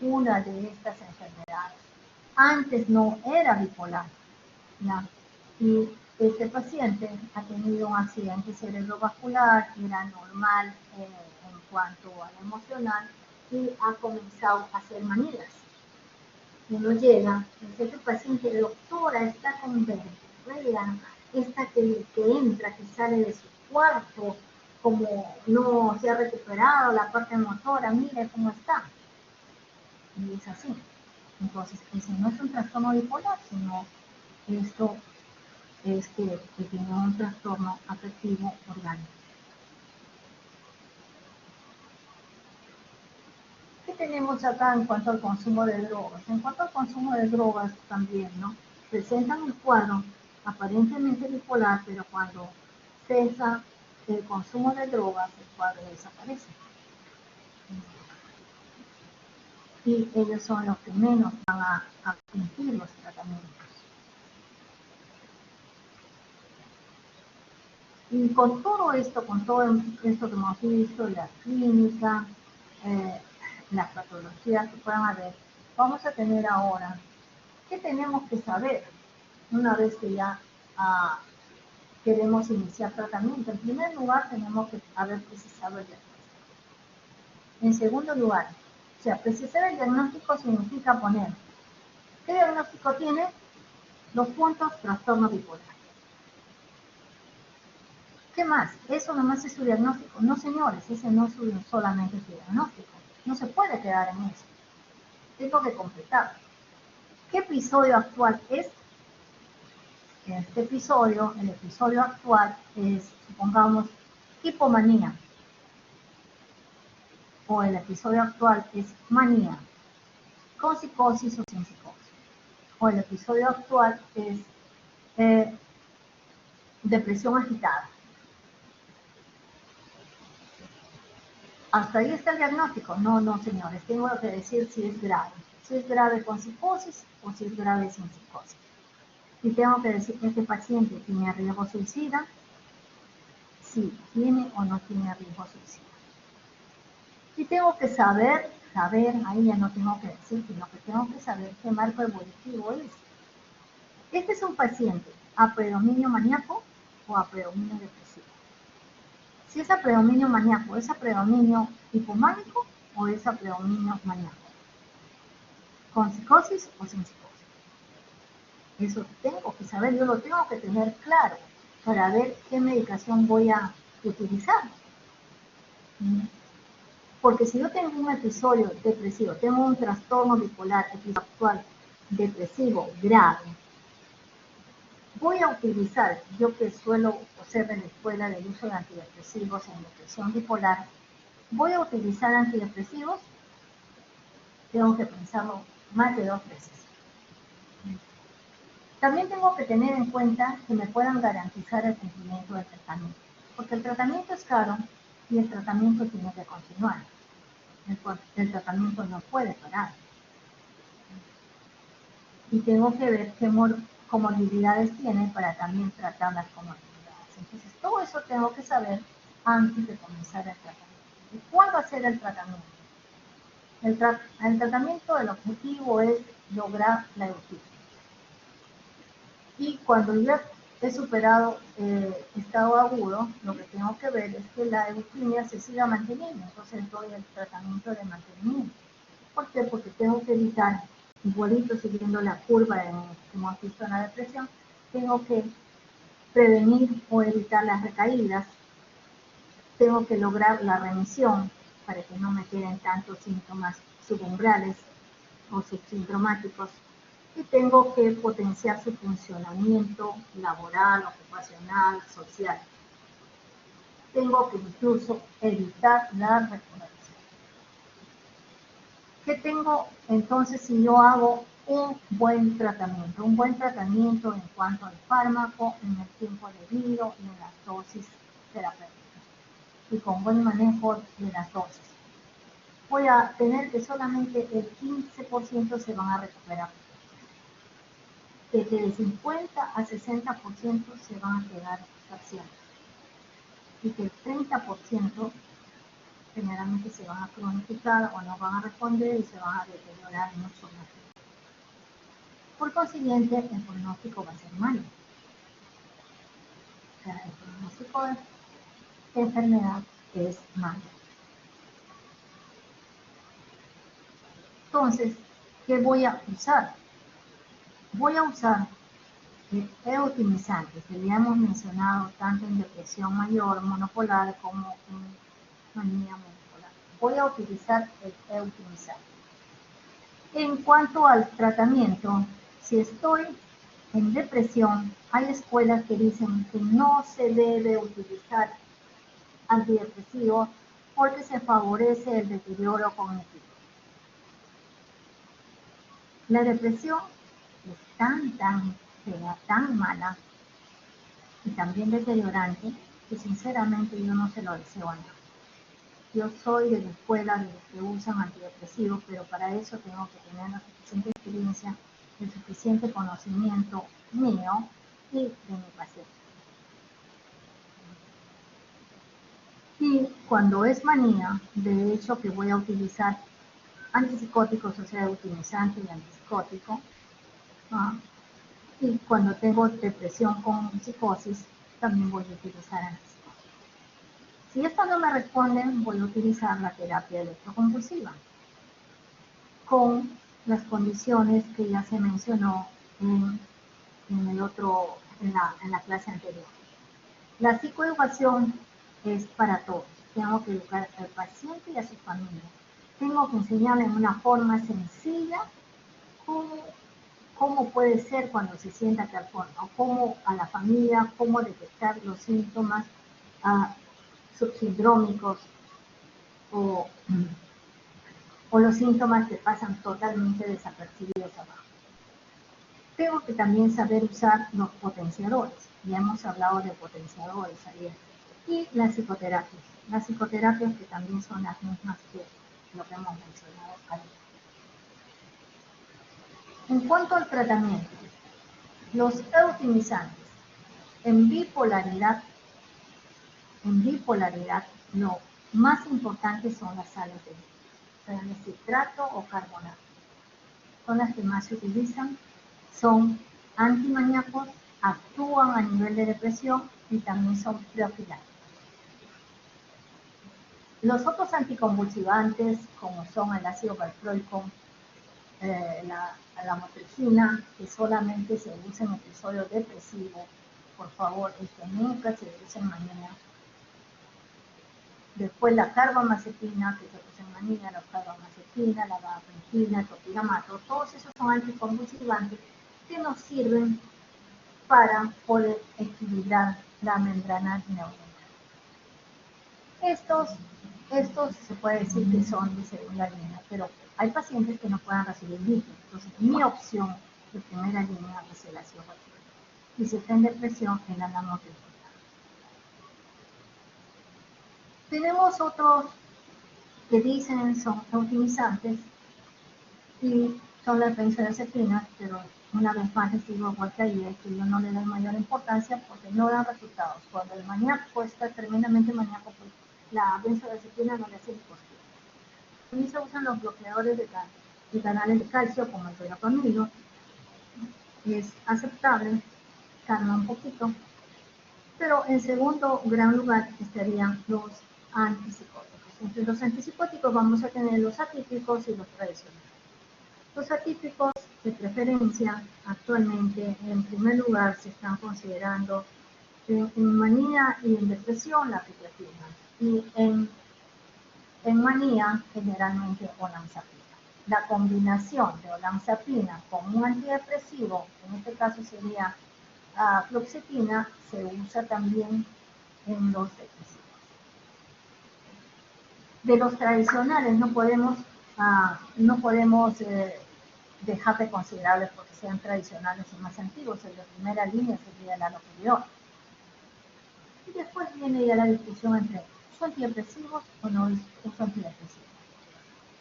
una de estas enfermedades. Antes no era bipolar, ¿ya? Y este paciente ha tenido un accidente cerebrovascular, era normal en cuanto a lo emocional y ha comenzado a hacer manías. Uno llega, dice, este paciente, doctora, está con verborrea, esta que entra, que sale de su cuarto, como no se ha recuperado la parte motora, mire cómo está. Y es así. Entonces, ese no es un trastorno bipolar, sino esto es que tiene un trastorno afectivo orgánico. ¿Qué tenemos acá en cuanto al consumo de drogas? En cuanto al consumo de drogas también, ¿no? Presentan un cuadro aparentemente bipolar, pero cuando cesa el consumo de drogas, el cuadro desaparece. Y ellos son los que menos van a cumplir los tratamientos. Y con todo esto que hemos visto, la clínica, las patologías que puedan haber, vamos a tener ahora, ¿qué tenemos que saber una vez que ya queremos iniciar tratamiento? En primer lugar, tenemos que haber precisado el diagnóstico. En segundo lugar, o sea, precisar el diagnóstico significa poner, ¿qué diagnóstico tiene? 2 puntos, trastorno bipolar. ¿Qué más? ¿Eso nomás es su diagnóstico? No, señores, ese no es solamente su diagnóstico. No se puede quedar en eso. Tengo que completar. ¿Qué episodio actual es? Este episodio, el episodio actual es, supongamos, hipomanía. O el episodio actual es manía, con psicosis o sin psicosis. O el episodio actual es depresión agitada. ¿Hasta ahí está el diagnóstico? No, no, señores. Tengo que decir si es grave. Si es grave con psicosis o si es grave sin psicosis. Y tengo que decir que este paciente tiene riesgo suicida, si tiene o no tiene riesgo suicida. Y tengo que saber, ahí ya no tengo que decir, sino que tengo que saber qué marco evolutivo es. Este es un paciente a predominio maníaco o a predominio depresivo. Si es a predominio maníaco, ¿es a predominio hipománico o es a predominio maníaco? ¿Con psicosis o sin psicosis? Eso tengo que saber, yo lo tengo que tener claro. para ver qué medicación voy a utilizar. Porque si yo tengo un episodio depresivo, tengo un trastorno bipolar actual depresivo grave, voy a utilizar, yo que suelo ser de la escuela del uso de antidepresivos en depresión bipolar, voy a utilizar antidepresivos, tengo que pensarlo más de 2 veces. También tengo que tener en cuenta que me puedan garantizar el cumplimiento del tratamiento, porque el tratamiento es caro y el tratamiento tiene que continuar. El tratamiento no puede parar. Y tengo que ver qué comorbilidades tiene para también tratar las comorbilidades. Entonces, todo eso tengo que saber antes de comenzar el tratamiento. ¿Y cuál va a ser el tratamiento? El tratamiento, el objetivo es lograr la eutimia. Y cuando ya he superado estado agudo, lo que tengo que ver es que la eutimia se siga manteniendo. Entonces doy el tratamiento de mantenimiento. ¿Por qué? Porque tengo que evitar, igualito siguiendo la curva que hemos visto en la depresión, tengo que prevenir o evitar las recaídas, tengo que lograr la remisión para que no me queden tantos síntomas subumbrales o subsintomáticos, y tengo que potenciar su funcionamiento laboral, ocupacional, social. Tengo que incluso evitar la recuperación. ¿Qué tengo entonces si yo hago un buen tratamiento? Un buen tratamiento en cuanto al fármaco, en el tiempo debido y en las dosis terapéuticas. Y con buen manejo de las dosis. Voy a tener que solamente el 15% se van a recuperar. De que del 50 a 60% se van a quedar pacientes. Y que el 30% generalmente se van a cronificar o no van a responder y se van a deteriorar mucho más. Por consiguiente, el pronóstico va a ser malo. O sea, el pronóstico de enfermedad es malo. Entonces, ¿qué voy a usar? Voy a usar eutimizantes, que ya hemos mencionado tanto en depresión mayor monopolar como en manía monopolar. Voy a utilizar el eutimizante. En cuanto al tratamiento, si estoy en depresión, hay escuelas que dicen que no se debe utilizar antidepresivos porque se favorece el deterioro cognitivo. La depresión es tan fea, tan mala y también deteriorante que sinceramente yo no se lo deseo a nadie. Yo soy de la escuela de los que usan antidepresivos, pero para eso tengo que tener la suficiente experiencia, el suficiente conocimiento mío y de mi paciente. Y cuando es manía, de hecho que voy a utilizar antipsicóticos, o sea, eutimizante y antipsicótico, ¿no? Y cuando tengo depresión con psicosis, también voy a utilizar antipsicóticos. Si estos no me responden, voy a utilizar la terapia electroconvulsiva con las condiciones que ya se mencionó en la clase anterior. La psicoeducación es para todos. Tengo que educar al paciente y a su familia. Tengo que enseñarle en una forma sencilla cómo puede ser cuando se sienta tal forma, o cómo a la familia, cómo detectar los síntomas subsindrómicos o los síntomas que pasan totalmente desapercibidos abajo. Tengo que también saber usar los potenciadores. Ya hemos hablado de potenciadores ayer. Y las psicoterapias. Las psicoterapias que también son las mismas que lo que hemos mencionado ayer. En cuanto al tratamiento, los eutimizantes en bipolaridad, lo más importante son las sales de citrato o carbonato. Son las que más se utilizan, son antimaníacos, actúan a nivel de depresión y también son profilácticos. Los otros anticonvulsivantes, como son el ácido valproico, la motrigina, que solamente se usa en episodios depresivos, por favor, nunca se usa en manía. Después la carbamazepina, que se usa en manía, la carbamazepina, la gabapentina, el topiramato, todos esos son anticonvulsivantes que nos sirven para poder equilibrar la membrana neuronal. Estos se puede decir que son de segunda línea, pero hay pacientes que no puedan recibir litio. Entonces, mi opción de primera línea es el ácido valproico. Y si está en depresión, el anamotriptano. Tenemos otros que dicen son optimizantes y son las benzodiazepinas, pero una vez más les digo igual que ayer, que yo no le doy mayor importancia porque no dan resultados. Cuando el maníaco está tremendamente maníaco, pues la benzodiazepina no le hace efecto. También se usan los bloqueadores de canales de calcio, como el verapamilo. Es aceptable, calma un poquito. Pero en segundo gran lugar estarían los antipsicóticos. Entre los antipsicóticos vamos a tener los atípicos y los tradicionales. Los atípicos de preferencia actualmente en primer lugar se están considerando en manía y en depresión la psiquiatría y en manía generalmente olanzapina. La combinación de olanzapina con un antidepresivo, en este caso sería fluoxetina, se usa también en los depresivos. De los tradicionales no podemos dejar de considerarles porque sean tradicionales y más antiguos. El de primera línea sería el haloperidol. Y después viene ya la discusión entre ¿son antidepresivos o no son antidepresivos?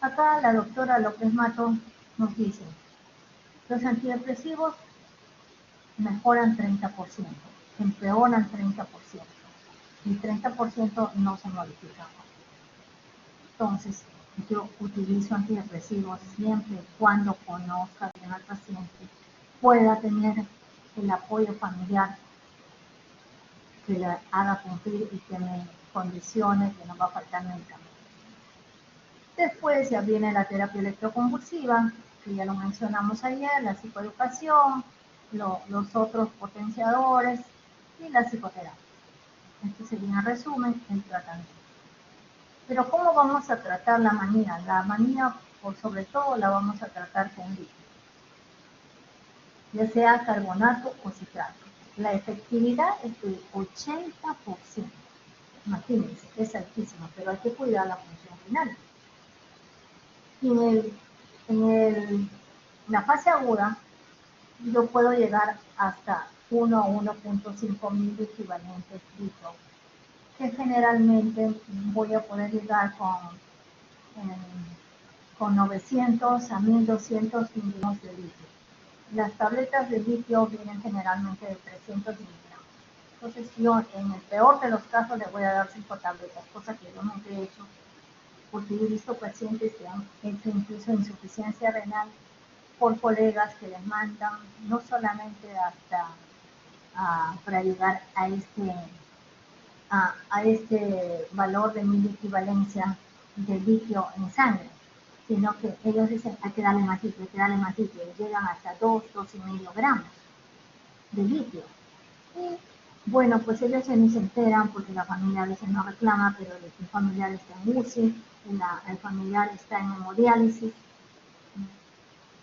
Acá la doctora López Mato nos dice, los antidepresivos mejoran 30%, empeoran 30%, y 30% no se modifican. Entonces, yo utilizo antidepresivos siempre y cuando conozca bien al paciente, pueda tener el apoyo familiar que le haga cumplir y que me condicione que no va a faltar medicamento. Después ya viene la terapia electroconvulsiva, que ya lo mencionamos ayer, la psicoeducación, los otros potenciadores y la psicoterapia. Este sería en resumen el tratamiento. Pero ¿cómo vamos a tratar la manía? La manía, por sobre todo, la vamos a tratar con líquido, ya sea carbonato o citrato. La efectividad es del 80%. Imagínense, es altísima, pero hay que cuidar la función renal. Y en la fase aguda, yo puedo llegar hasta 1 a 1.5 mil equivalentes litros, que generalmente voy a poder llegar con 900 a 1200 miligramos de litio. Las tabletas de litio vienen generalmente de 300 miligramos. Entonces yo en el peor de los casos le voy a dar 5 tabletas, cosa que yo nunca he hecho, porque he visto pacientes que han hecho incluso insuficiencia renal por colegas que les mandan no solamente hasta para llegar a este valor de mil equivalencia de litio en sangre, sino que ellos dicen hay que darle más litio, y llegan hasta 2,5 gramos de litio. Y bueno, pues ellos ni se enteran porque la familia a veces no reclama, pero el familiar está en UCI, el familiar está en hemodiálisis,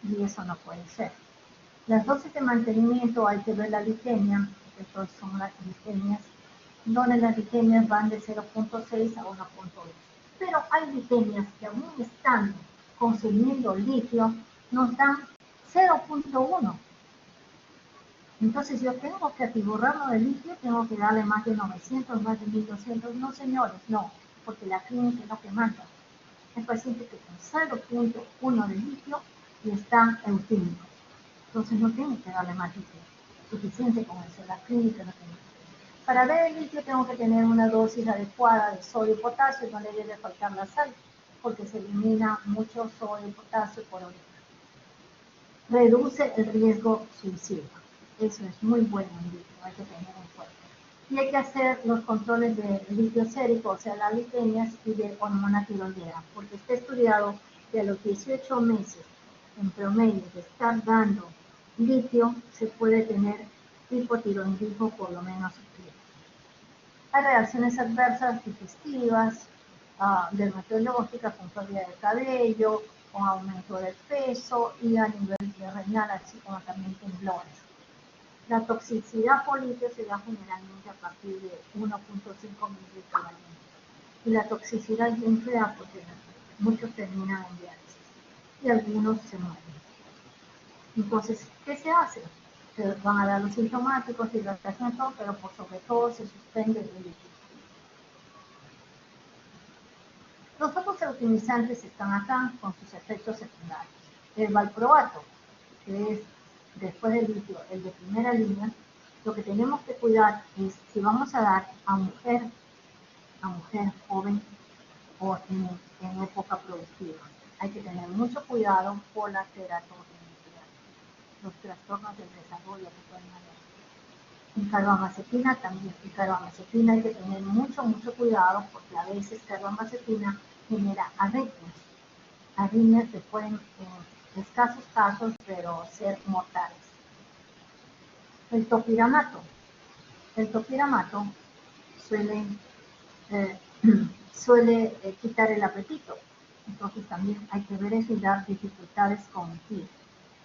y eso no puede ser. Las dosis de mantenimiento hay que ver la glicemia, estas son las glicemias, donde las glicemias van de 0.6 a 1.2. Pero hay glicemias que aún estando consumiendo litio nos dan 0.1. Entonces yo tengo que atiborrarlo de litio, tengo que darle más de 900, más de 1200. No, señores, no, porque la clínica es lo que manda. Hay pacientes que con 0.1 de litio y están eutímicos. Entonces no tengo que darle más litio. Suficiente con eso, la clínica no tiene. Para ver el litio tengo que tener una dosis adecuada de sodio y potasio, no le debe faltar la sal, porque se elimina mucho sodio y potasio por orina. Reduce el riesgo suicida. Eso es muy bueno en litio, hay que tener en cuenta. Y hay que hacer los controles de litio sérico, o sea, las glicemias y de hormona tiroidea, porque está estudiado que a los 18 meses en promedio de estar dando litio se puede tener hipotiroidismo por lo menos subclínico. Hay reacciones adversas digestivas, dermatológicas con pérdida de cabello, con aumento de peso y a nivel renal, así como también temblores. La toxicidad por litro se da generalmente a partir de 1.5 mililitros al día. Y la toxicidad es bien fea porque muchos terminan en diálisis y algunos se mueren. Entonces, ¿qué se hace? Se van a dar los sintomáticos, hidratación, todo, pero por sobre todo se suspende el líquido. Los otros eutimizantes están acá con sus efectos secundarios. El valproato, que es después del litio, el de primera línea, lo que tenemos que cuidar es si vamos a dar a mujer joven o en época productiva. Hay que tener mucho cuidado por la teratogenicidad, los trastornos del desarrollo que pueden haber. En carbamazepina también. En carbamazepina hay que tener mucho cuidado porque a veces carbamazepina genera arritmias. Arritmias que pueden, en escasos casos, pero ser mortales. El topiramato. El topiramato suele quitar el apetito. Entonces también hay que ver eso y dar dificultades cognitivas.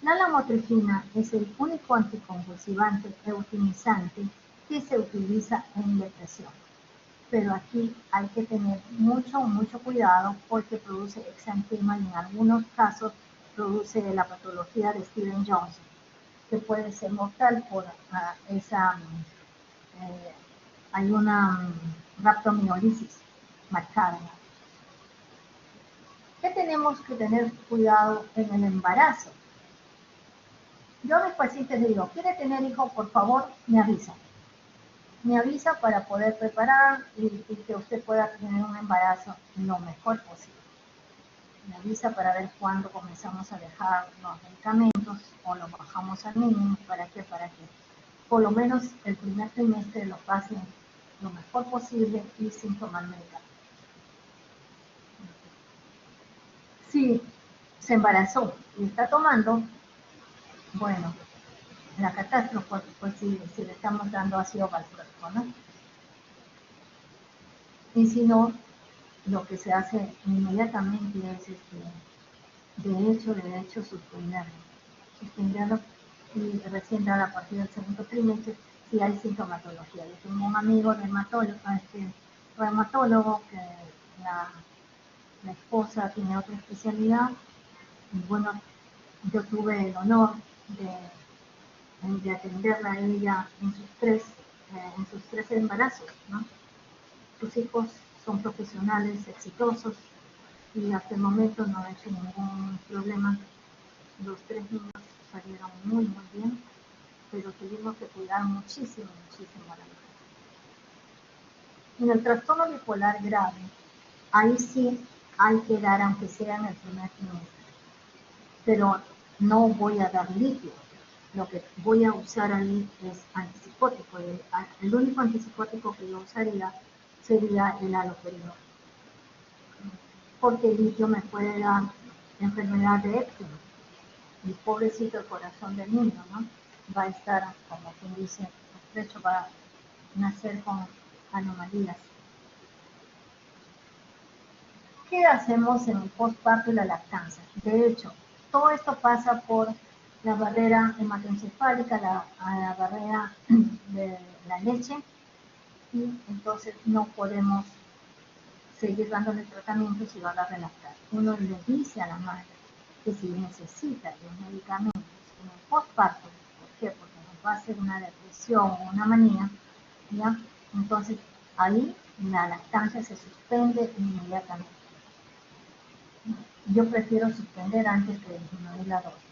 La lamotrigina es el único anticonvulsivante eutimizante que se utiliza en depresión. Pero aquí hay que tener mucho cuidado porque produce exantema y en algunos casos produce la patología de Stevens-Johnson, que puede ser mortal por hay una rhabdomiolisis marcada. ¿Qué tenemos que tener cuidado en el embarazo? Yo a mis pacientes les digo, ¿quiere tener hijos? Por favor, me avisa. Me avisa para poder preparar y que usted pueda tener un embarazo lo mejor posible. Me avisa para ver cuándo comenzamos a dejar los medicamentos o los bajamos al mínimo. ¿Para qué? Para que por lo menos el primer trimestre lo pasen lo mejor posible y sin tomar medicamentos. Si se embarazó y está tomando, bueno, la catástrofe, pues si le estamos dando ácido valproico, ¿no? Y si no, lo que se hace inmediatamente es, de hecho, suspenderlo y recién dar a partir del segundo trimestre si hay sintomatología. Yo tengo un amigo reumatólogo que la esposa tiene otra especialidad y bueno, yo tuve el honor de atenderla a ella en sus tres embarazos, ¿no? Sus hijos son profesionales exitosos y hasta el momento no ha hecho ningún problema. Los 3 niños salieron muy bien, pero tuvimos que cuidar muchísimo a la mujer. En el trastorno bipolar grave, ahí sí hay que dar, aunque sea en el primer trimestre, pero no voy a dar litio. Lo que voy a usar ahí es antipsicótico. El único antipsicótico que yo usaría sería el haloperidol. Porque el litio me puede dar enfermedad de Epstein. Y pobrecito el corazón del niño, ¿no? Va a estar, como quien dice, estrecho, va a nacer con anomalías. ¿Qué hacemos en el postparto y la lactancia? De hecho, todo esto pasa por la barrera hematoencefálica, la barrera de la leche, y entonces no podemos seguir dándole tratamiento si va a dar lactar. Uno le dice a la madre que si necesita los medicamentos en el postparto, ¿por qué? Porque nos va a hacer una depresión o una manía, ¿ya? Entonces ahí la lactancia se suspende inmediatamente. Yo prefiero suspender antes que disminuir la dosis.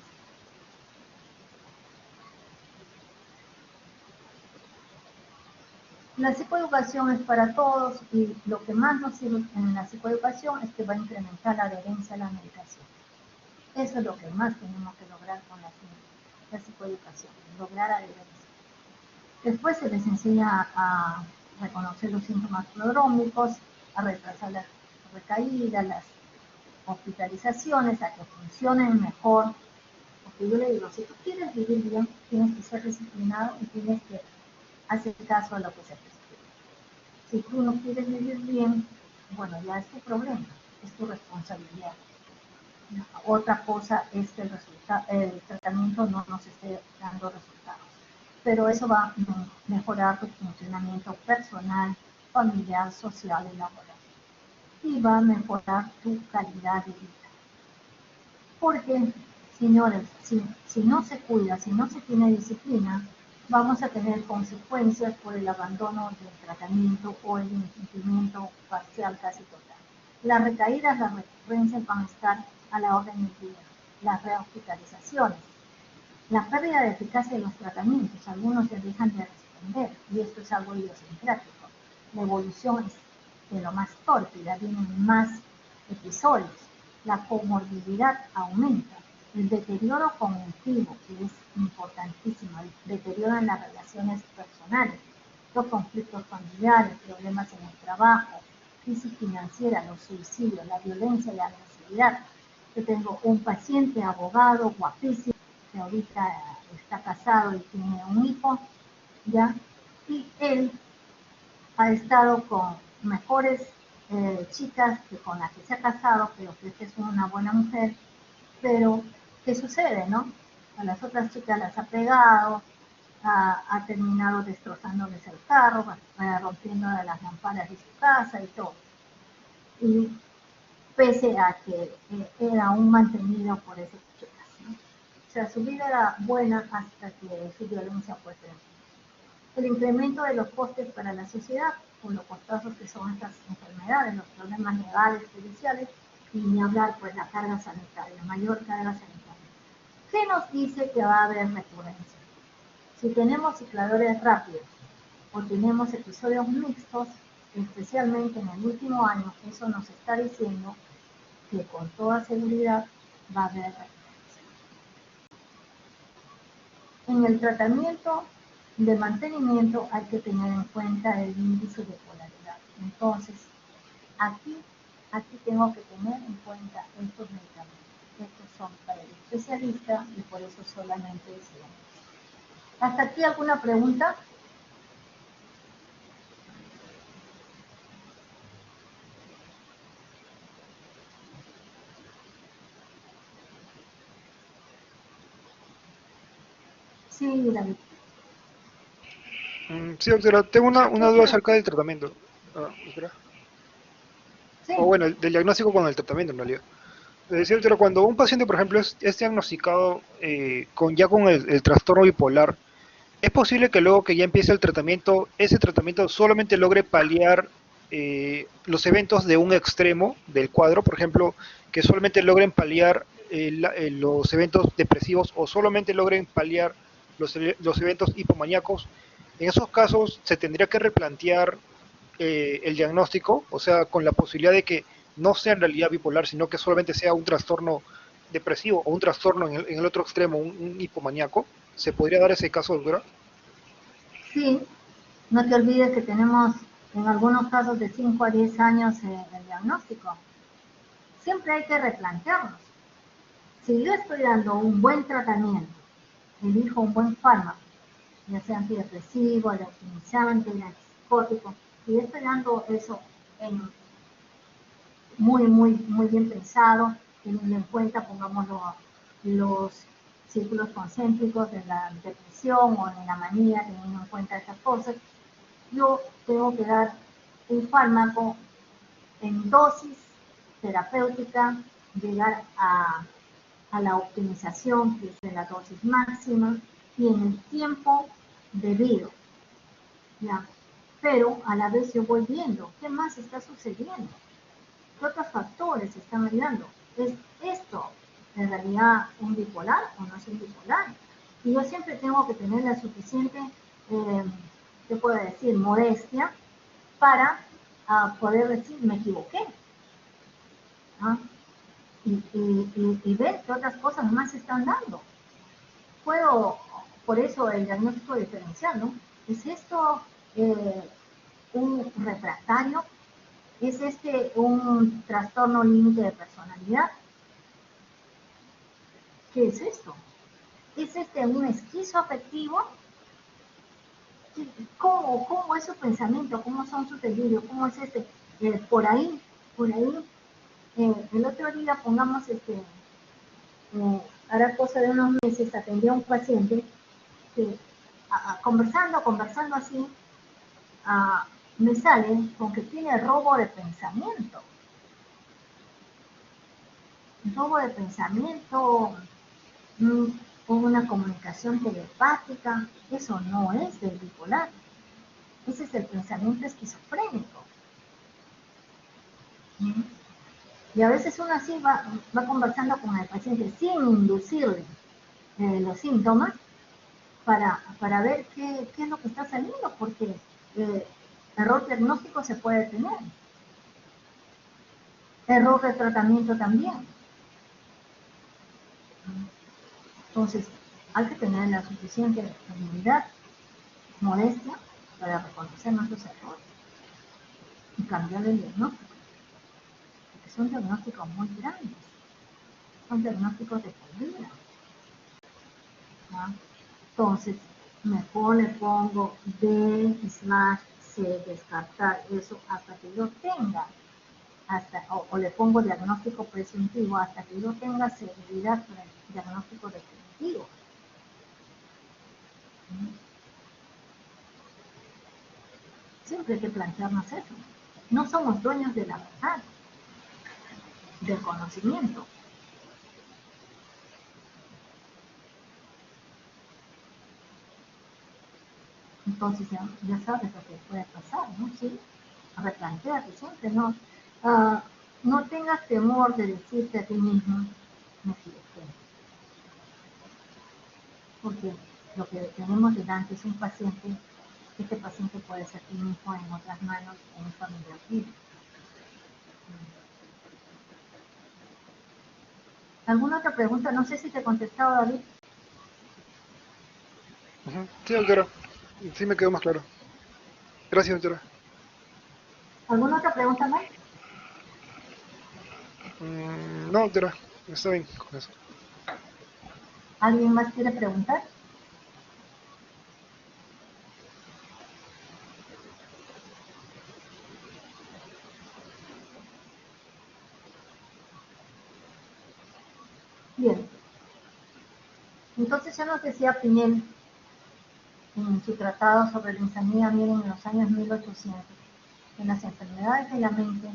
La psicoeducación es para todos y lo que más nos sirve en la psicoeducación es que va a incrementar la adherencia a la medicación. Eso es lo que más tenemos que lograr con la psicoeducación, lograr adherencia. Después se les enseña a reconocer los síntomas prodrómicos, a retrasar la recaída, las hospitalizaciones, a que funcionen mejor, porque yo le digo, si tú quieres vivir bien, tienes que ser disciplinado y tienes que hacer caso a lo que se prescribe. Si tú no quieres vivir bien, bueno, ya es tu problema, es tu responsabilidad. Otra cosa es que el tratamiento no nos esté dando resultados, pero eso va a mejorar tu funcionamiento personal, familiar, social y laboral, y va a mejorar tu calidad de vida. Porque, señores, si no se cuida, si no se tiene disciplina, vamos a tener consecuencias por el abandono del tratamiento o el incumplimiento parcial casi total. Las recaídas, las recurrencias van a estar a la orden del día. Las rehospitalizaciones, la pérdida de eficacia de los tratamientos, algunos ya dejan de responder, y esto es algo idiosincrático. La evolución es de lo más tórpida, vienen más episodios. La comorbilidad aumenta, el deterioro cognitivo, que es importantísimo, el deterioro en las relaciones personales, los conflictos familiares, problemas en el trabajo, crisis financiera, los suicidios, la violencia y la agresividad. Yo tengo un paciente abogado guapísimo que ahorita está casado y tiene un hijo, ¿ya? Y él ha estado con mejores chicas que con las que se ha casado, pero que esta es una buena mujer, pero ¿qué sucede, no? A las otras chicas las ha pegado, ha terminado destrozándoles el carro, rompiendo las lámparas de su casa y todo. Y pese a que era un mantenido por esas chicas, ¿no? O sea, su vida era buena hasta que su violencia fue tremenda. El incremento de los costes para la sociedad, por lo costosos que son estas enfermedades, los problemas legales, judiciales, y ni hablar, pues, la carga sanitaria, la mayor carga sanitaria. ¿Qué nos dice que va a haber recurrencia? Si tenemos cicladores rápidos o tenemos episodios mixtos, especialmente en el último año, eso nos está diciendo que con toda seguridad va a haber recurrencia. En el tratamiento de mantenimiento hay que tener en cuenta el índice de polaridad. Entonces, aquí tengo que tener en cuenta estos medicamentos. Estos son para el especialista y por eso solamente decimos. ¿Hasta aquí alguna pregunta? Sí, David. Sí, doctora, tengo una duda acerca del tratamiento. Espera. Sí. O bueno, del diagnóstico con el tratamiento en realidad. Es decir, doctora, cuando un paciente, por ejemplo, es diagnosticado con el trastorno bipolar, ¿es posible que luego que ya empiece el tratamiento, ese tratamiento solamente logre paliar los eventos de un extremo del cuadro? Por ejemplo, que solamente logren paliar los eventos depresivos o solamente logren paliar los eventos hipomaníacos. En esos casos, ¿se tendría que replantear el diagnóstico? O sea, con la posibilidad de que no sea en realidad bipolar, sino que solamente sea un trastorno depresivo o un trastorno en el otro extremo, un hipomaníaco. ¿Se podría dar ese caso, doctora? Sí, no te olvides que tenemos en algunos casos de 5 a 10 años el diagnóstico. Siempre hay que replantearnos. Si yo estoy dando un buen tratamiento, elijo un buen fármaco, ya sea antidepresivo, optimizante, antipsicótico, y yo estoy dando eso muy bien pensado, teniendo en cuenta, pongamos los círculos concéntricos de la depresión o en la manía, teniendo en cuenta estas cosas, yo tengo que dar un fármaco en dosis terapéutica, llegar a la optimización, que es de la dosis máxima, y en el tiempo debido, ¿ya? Pero a la vez yo voy viendo qué más está sucediendo, qué otros factores están ayudando. ¿Es esto en realidad un bipolar o no es un bipolar? Y yo siempre tengo que tener la suficiente, ¿qué puedo decir?, modestia para poder decir, me equivoqué. ¿Ah? Y ver qué otras cosas más se están dando. Por eso el diagnóstico diferencial, ¿no? ¿Es esto un refractario? ¿Es este un trastorno límite de personalidad? ¿Qué es esto? ¿Es un esquizoafectivo? ¿Cómo es su pensamiento? ¿Cómo son sus delirios? ¿Cómo es por ahí, el otro día, pongamos, ahora cosa de unos meses, atendí a un paciente que, conversando así, me sale con que tiene robo de pensamiento. Robo de pensamiento, o una comunicación telepática. Eso no es del bipolar. Ese es el pensamiento esquizofrénico. Y a veces uno así va conversando con el paciente sin inducirle los síntomas para ver qué es lo que está saliendo, porque error diagnóstico se puede tener. Error de tratamiento también. Entonces, hay que tener la suficiente habilidad, modestia, para reconocer nuestros errores y cambiar el diagnóstico. Porque son diagnósticos muy grandes. Son diagnósticos de por vida. ¿No? Entonces, mejor le pongo D/C, descartar eso hasta que yo tenga, o le pongo diagnóstico presuntivo hasta que yo tenga seguridad para el diagnóstico definitivo. Siempre hay que plantearnos eso. No somos dueños de la verdad, del conocimiento. Entonces ya sabes lo que puede pasar, ¿no? Sí, replantéate siempre, ¿no? No tengas temor de decirte a ti mismo, me equivoqué. Porque lo que tenemos delante es un paciente. Este paciente puede ser tú mismo, en otras manos, en un familiar tuyo. ¿Alguna otra pregunta? No sé si te he contestado, David. Sí, doctora. Sí me quedó más claro. Gracias, doctora. ¿Alguna otra pregunta más? No, doctora. Está bien con eso. ¿Alguien más quiere preguntar? Bien. Entonces ya nos decía Pinel en su tratado sobre la insanía, miren, en los años 1800, que en las enfermedades de la mente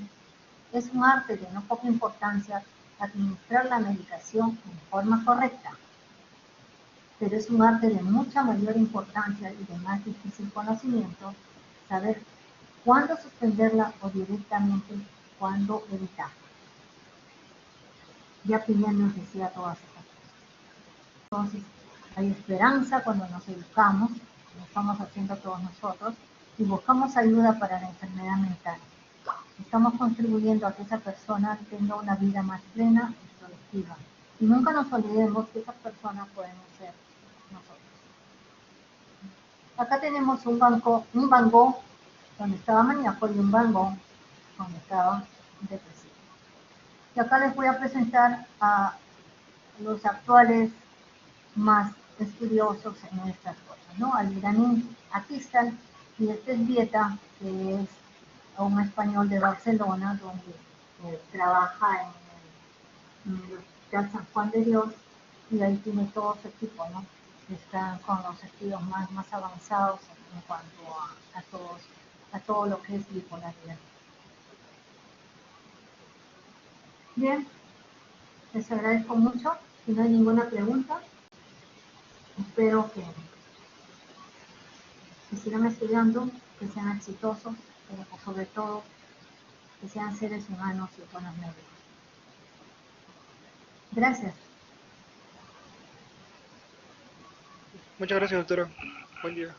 es un arte de no poca importancia administrar la medicación en forma correcta, pero es un arte de mucha mayor importancia y de más difícil conocimiento saber cuándo suspenderla o directamente cuándo evitarla. Ya Pinel nos decía todas estas cosas. Entonces, hay esperanza cuando nos educamos, como estamos haciendo todos nosotros, y buscamos ayuda para la enfermedad mental. Estamos contribuyendo a que esa persona tenga una vida más plena y productiva. Y nunca nos olvidemos que esas personas podemos ser nosotros. Acá tenemos un Van Gogh donde estaba maníaco y un Van Gogh donde estaba depresivo. Y acá les voy a presentar a los actuales más estudiosos en estas cosas, ¿no? Al iraní Akistan y este es Vieta, que es un español de Barcelona, donde trabaja en el Hospital San Juan de Dios, y ahí tiene todo su equipo, ¿no? Están con los estudios más avanzados en cuanto a todo lo que es bipolaridad. Bien, les agradezco mucho. Si no hay ninguna pregunta, espero que sigan estudiando, que sean exitosos, pero sobre todo que sean seres humanos y buenos médicos. Gracias. Muchas gracias, doctora. Buen día.